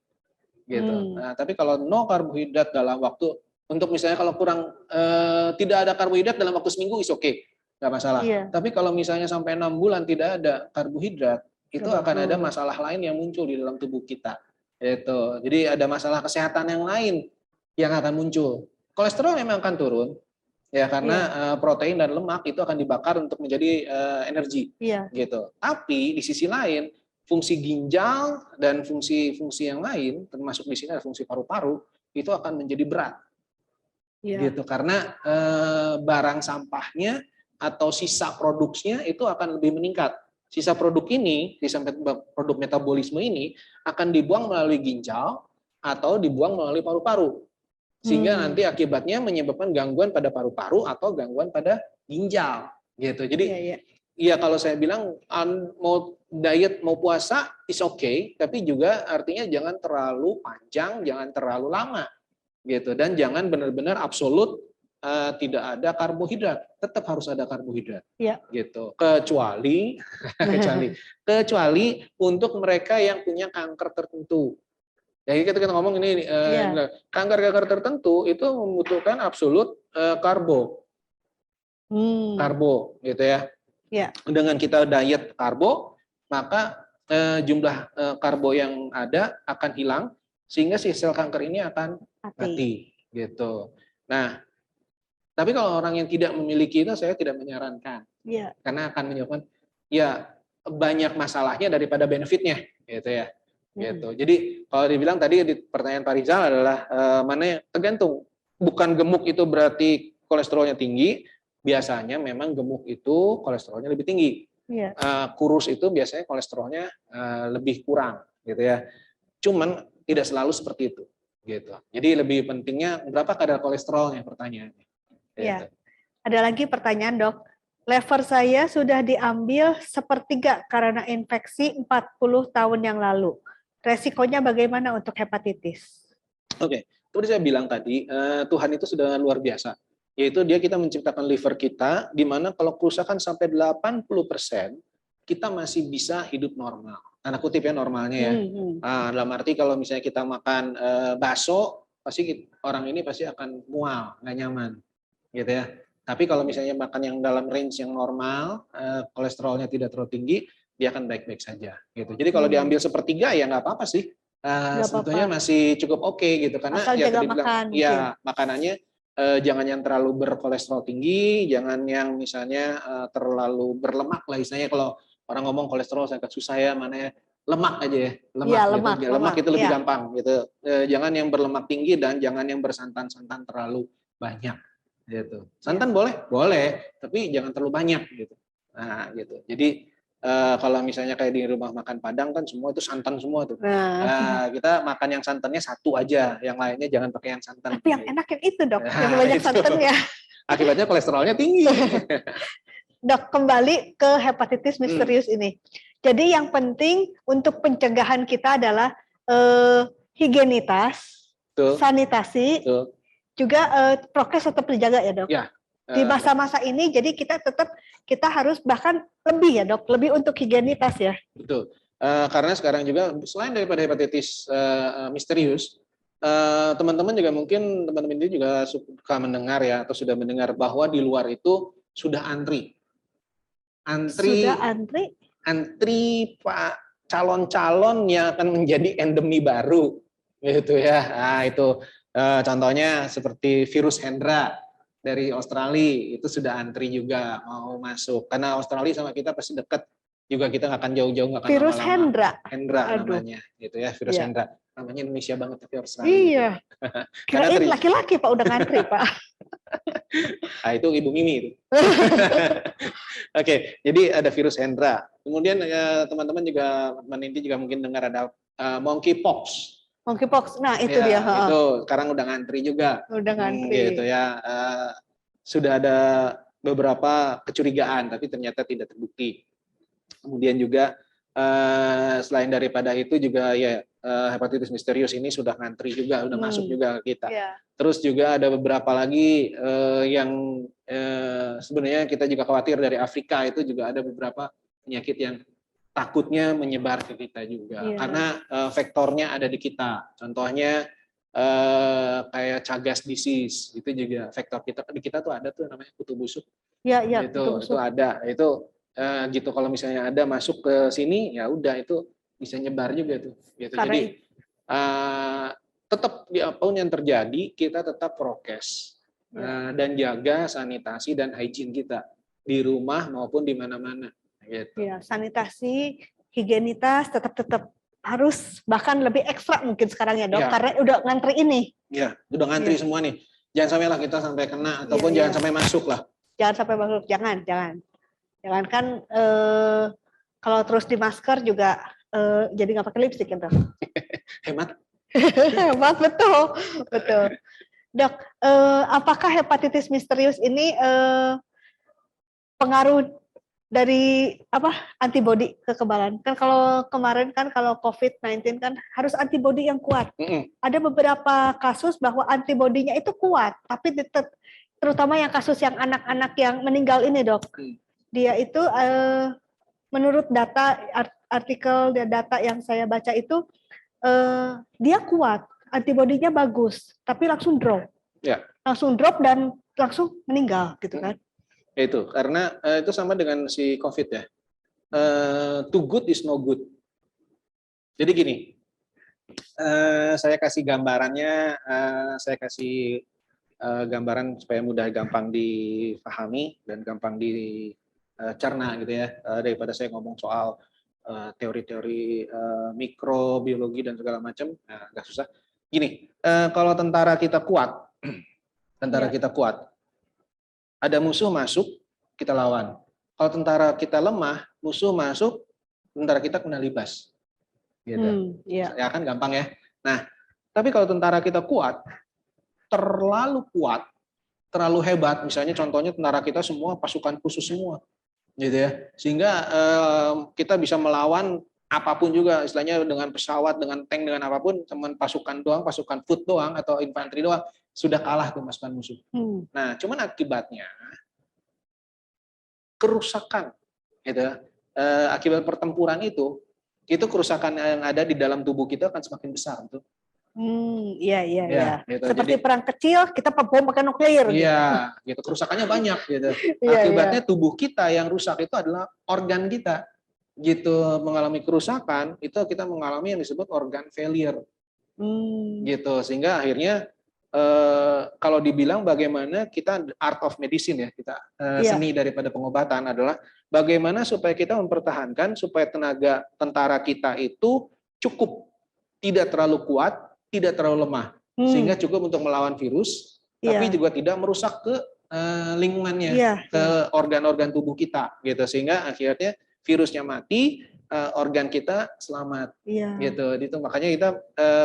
Gitu. Nah, tapi kalau no karbohidrat dalam waktu, untuk misalnya kalau kurang tidak ada karbohidrat dalam waktu seminggu, it's okay, nggak masalah. Iya. Tapi kalau misalnya sampai 6 bulan tidak ada karbohidrat, itu Nggak akan ada bagus. masalah lain yang muncul di dalam tubuh kita. Itu. Jadi ada masalah kesehatan yang lain yang akan muncul. Kolesterol memang akan turun, ya karena protein dan lemak itu akan dibakar untuk menjadi energi. Iya. Gitu. Tapi di sisi lain, fungsi ginjal dan fungsi-fungsi yang lain, termasuk di sini ada fungsi paru-paru, itu akan menjadi berat. Iya. Gitu. Karena barang sampahnya atau sisa produksinya itu akan lebih meningkat. Sisa produk ini, sisa produk metabolisme ini akan dibuang melalui ginjal atau dibuang melalui paru-paru. Sehingga nanti akibatnya menyebabkan gangguan pada paru-paru atau gangguan pada ginjal. Gitu. Jadi Iya. iya kalau saya bilang mau diet mau puasa is okay, tapi juga artinya jangan terlalu panjang, jangan terlalu lama. Gitu. Dan jangan benar-benar absolut tidak ada karbohidrat, tetap harus ada karbohidrat. Iya. Gitu. Kecuali untuk mereka yang punya kanker tertentu. Jadi kita ngomong ini kanker-kanker tertentu itu membutuhkan absolut karbo, gitu ya. Iya. Dengan kita diet karbo, maka jumlah karbo yang ada akan hilang sehingga si sel kanker ini akan mati, gitu. Nah, tapi kalau orang yang tidak memiliki itu saya tidak menyarankan, karena akan menyebabkan banyak masalahnya daripada benefitnya, gitu ya. Gitu. Jadi kalau dibilang tadi di pertanyaan Pak Rizal adalah mana yang tergantung. Bukan gemuk itu berarti kolesterolnya tinggi. Biasanya memang gemuk itu kolesterolnya lebih tinggi. Kurus itu biasanya kolesterolnya lebih kurang, gitu ya. Cuman tidak selalu seperti itu, gitu. Jadi lebih pentingnya berapa kadar kolesterolnya pertanyaannya. Iya. Ada lagi pertanyaan, Dok. Lever saya sudah diambil 1/3 karena infeksi 40 tahun yang lalu. Resikonya bagaimana untuk hepatitis? Oke, seperti saya bilang tadi, Tuhan itu sudah luar biasa. Yaitu kita menciptakan liver kita, di mana kalau kerusakan sampai 80%, kita masih bisa hidup normal. Tanda kutip ya normalnya ya. Dalam arti kalau misalnya kita makan bakso, pasti orang ini pasti akan mual, nggak nyaman. Gitu ya. Tapi kalau misalnya makan yang dalam range yang normal, kolesterolnya tidak terlalu tinggi, dia akan baik-baik saja. Gitu. Jadi kalau diambil 1/3 ya nggak apa-apa sih. Sebetulnya masih cukup oke gitu. Karena asal jaga makan. Makanannya jangan yang terlalu berkolesterol tinggi, jangan yang misalnya terlalu berlemak lah. Istilahnya kalau orang ngomong kolesterol saya susah ya, mana ya lemak aja ya. Lemak itu lebih gampang gitu. Jangan yang berlemak tinggi dan jangan yang bersantan-santan terlalu banyak. Gitu. Santan boleh, tapi jangan terlalu banyak gitu. Nah, gitu. Jadi kalau misalnya kayak di rumah makan Padang kan semua itu santan semua tuh. Kita makan yang santannya satu aja, yang lainnya jangan pakai yang santan. Tapi yang enak yang itu, Dok, yang banyak santannya. Akibatnya kolesterolnya tinggi. Dok, kembali ke hepatitis misterius ini. Jadi yang penting untuk pencegahan kita adalah higienitas, sanitasi, juga prokes tetap dijaga ya, Dok. Ya. Di masa-masa ini jadi kita harus bahkan lebih ya, Dok, lebih untuk higienitas ya. Betul. Karena sekarang juga selain daripada hepatitis misterius, teman-teman juga mungkin teman-teman ini juga suka mendengar ya atau sudah mendengar bahwa di luar itu sudah antri Sudah antri? Pak calon-calon yang akan menjadi endemi baru gitu ya. Nah, itu contohnya seperti virus Hendra dari Australia itu sudah antri juga mau masuk karena Australia sama kita pasti dekat juga, kita nggak akan jauh-jauh, nggak akan Virus lama-lama. Hendra. Hendra Aduh. namanya gitu ya, virus Iya. Hendra namanya Indonesia banget tapi Australia Iya. Karena Kirain laki-laki Pak udah ngantri Pak. Nah, itu Ibu Mimi itu. Oke, jadi ada virus Hendra. Kemudian teman-teman juga meneliti juga mungkin dengar ada monkeypox. Monkeypox. Nah, itu Ya, dia, itu sekarang udah ngantri juga. udah ngantri. Gitu ya. Sudah ada beberapa kecurigaan tapi ternyata tidak terbukti. Kemudian juga selain daripada itu juga ya hepatitis misterius ini sudah ngantri juga, udah masuk juga ke kita. Iya. Terus juga ada beberapa lagi yang sebenarnya kita juga khawatir dari Afrika, itu juga ada beberapa penyakit yang takutnya menyebar ke kita juga. Iya. Karena vektornya ada di kita. Contohnya kayak Chagas disease, itu juga vektor kita di kita tuh ada tuh namanya kutu busuk. Iya, iya, Itu ada. Itu gitu kalau misalnya ada masuk ke sini ya udah itu bisa nyebar juga tuh gitu. Jadi tetap apapun yang terjadi kita tetap prokes dan jaga sanitasi dan hygiene kita di rumah maupun di mana-mana gitu. Ya, sanitasi, higienitas tetap harus, bahkan lebih ekstra mungkin sekarang ya Dok, Ya. karena udah ngantri ini. Ya, udah ngantri semua nih. Jangan sampai lah kita sampai kena ataupun jangan sampai masuk lah. Jangan sampai masuk, jangan. Jangan kan kalau terus di masker juga jadi nggak pakai lipstik ya Dok. Hemat. Hebat, betul. Dok, apakah hepatitis misterius ini pengaruh dari antibodi kekebalan? Kan kalau kemarin kan kalau COVID-19 kan harus antibodi yang kuat. Ada beberapa kasus bahwa antibodinya itu kuat, tapi terutama yang kasus yang anak-anak yang meninggal ini Dok. Dia itu menurut artikel data yang saya baca itu dia kuat, antibodinya bagus, tapi langsung drop. Ya. Langsung drop dan langsung meninggal gitu kan. Itu karena itu sama dengan si COVID ya. Too good is no good. Jadi gini, saya kasih gambarannya, saya kasih gambaran supaya mudah gampang dipahami dan gampang dicerna gitu ya, daripada saya ngomong soal teori-teori mikrobiologi dan segala macam, agak susah. Gini, kalau tentara kita kuat, kita kuat, ada musuh masuk, kita lawan. Kalau tentara kita lemah, musuh masuk, tentara kita kena libas. Gitu. Ya kan gampang ya. Nah, tapi kalau tentara kita kuat, terlalu hebat, misalnya contohnya tentara kita semua pasukan khusus semua, gitu ya, sehingga kita bisa melawan apapun juga, istilahnya dengan pesawat, dengan tank, dengan apapun, teman pasukan doang, pasukan foot doang atau infanteri doang, sudah kalah tuh pasukan musuh. Nah, cuman akibatnya kerusakan, gitu. Akibat pertempuran itu kerusakan yang ada di dalam tubuh kita akan semakin besar, tuh. Iya. Gitu. Seperti perang kecil, kita bom pakai nuklir. Iya, gitu. Kerusakannya banyak, gitu. Akibatnya tubuh kita yang rusak itu adalah organ kita, gitu. Mengalami kerusakan itu kita mengalami yang disebut organ failure, gitu. Sehingga akhirnya kalau dibilang bagaimana kita art of medicine ya, kita seni daripada pengobatan adalah bagaimana supaya kita mempertahankan supaya tenaga tentara kita itu cukup, tidak terlalu kuat, tidak terlalu lemah, sehingga cukup untuk melawan virus, tapi juga tidak merusak ke lingkungannya, ke organ-organ tubuh kita, gitu. Sehingga akhirnya virusnya mati, organ kita selamat, gitu. Itu makanya kita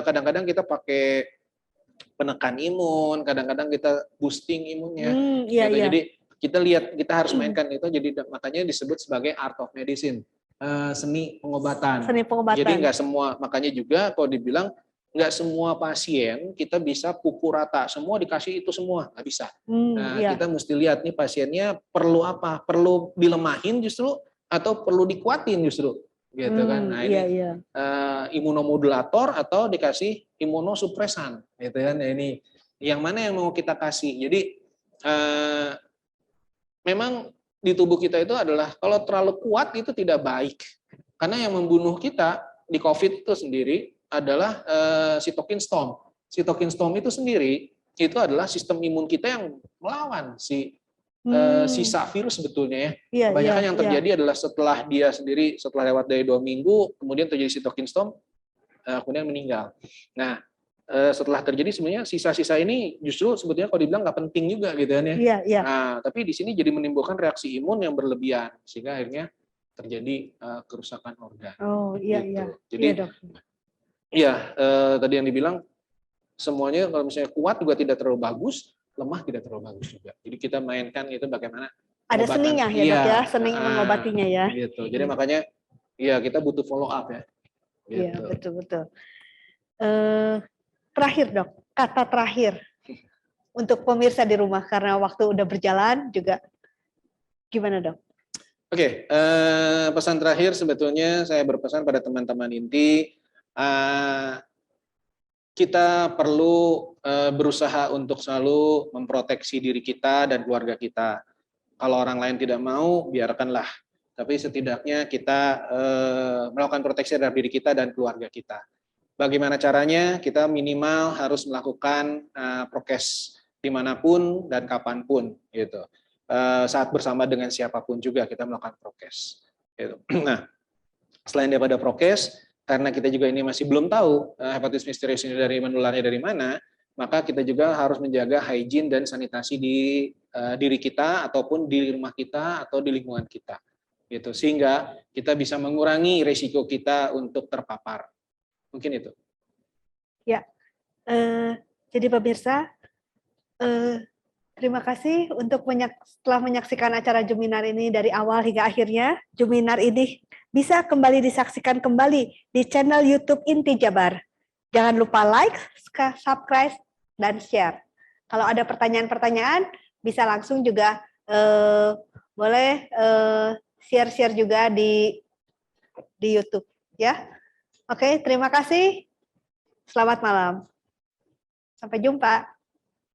kadang-kadang kita pakai penekan imun, kadang-kadang kita boosting imunnya, gitu. Jadi kita lihat, kita harus mainkan itu. Jadi makanya disebut sebagai art of medicine, seni pengobatan. Jadi nggak semua, makanya juga kalau dibilang nggak semua pasien kita bisa pukul rata, semua dikasih itu semua, nggak bisa. Kita mesti lihat nih pasiennya perlu apa, perlu dilemahin justru atau perlu dikuatin justru. gitu kan. Nah ini Iya. imunomodulator atau dikasih imunosupresan, gitu kan. Nah, ini yang mana yang mau kita kasih. Jadi memang di tubuh kita itu adalah kalau terlalu kuat itu tidak baik. Karena yang membunuh kita di COVID itu sendiri adalah cytokine storm. Cytokine storm itu sendiri itu adalah sistem imun kita yang melawan si sisa virus sebetulnya ya. Iya, Kebanyakan yang iya. terjadi adalah setelah dia sendiri, setelah lewat dari 2 minggu, kemudian terjadi cytokine storm, kemudian meninggal. Nah, setelah terjadi sebenarnya sisa-sisa ini justru sebetulnya kalau dibilang nggak penting juga gitu kan ya. Iya. Nah, tapi di sini jadi menimbulkan reaksi imun yang berlebihan sehingga akhirnya terjadi kerusakan organ. Oh, iya, gitu. iya. Jadi Iya, Dok. iya, tadi yang dibilang semuanya kalau misalnya kuat juga tidak terlalu bagus, lemah tidak terlalu bagus juga. Jadi kita mainkan itu bagaimana Ada pengobatan. seninya ya, Dok ya, seni mengobatinya ya. Gitu. Jadi makanya ya kita butuh follow up ya. Iya, Gitu. betul. Terakhir, Dok, kata terakhir untuk pemirsa di rumah karena waktu udah berjalan juga. Gimana, Dok? Oke, pesan terakhir sebetulnya saya berpesan pada teman-teman inti, kita perlu berusaha untuk selalu memproteksi diri kita dan keluarga kita. Kalau orang lain tidak mau, biarkanlah. Tapi setidaknya kita melakukan proteksi terhadap diri kita dan keluarga kita. Bagaimana caranya? Kita minimal harus melakukan prokes dimanapun dan kapanpun, gitu. Saat bersama dengan siapapun juga kita melakukan prokes. Gitu. Nah, selain daripada prokes, karena kita juga ini masih belum tahu hepatitis misterius ini menularnya dari mana, maka kita juga harus menjaga hygiene dan sanitasi di diri kita ataupun di rumah kita atau di lingkungan kita. Gitu. Sehingga kita bisa mengurangi risiko kita untuk terpapar. Mungkin itu. Ya, jadi pemirsa, terima kasih untuk setelah menyaksikan acara Juminar ini dari awal hingga akhirnya. Juminar ini bisa kembali disaksikan kembali di channel YouTube Inti Jabar. Jangan lupa like, subscribe, dan share. Kalau ada pertanyaan-pertanyaan, bisa langsung juga boleh share-share juga di YouTube, ya. Oke, terima kasih. Selamat malam. Sampai jumpa.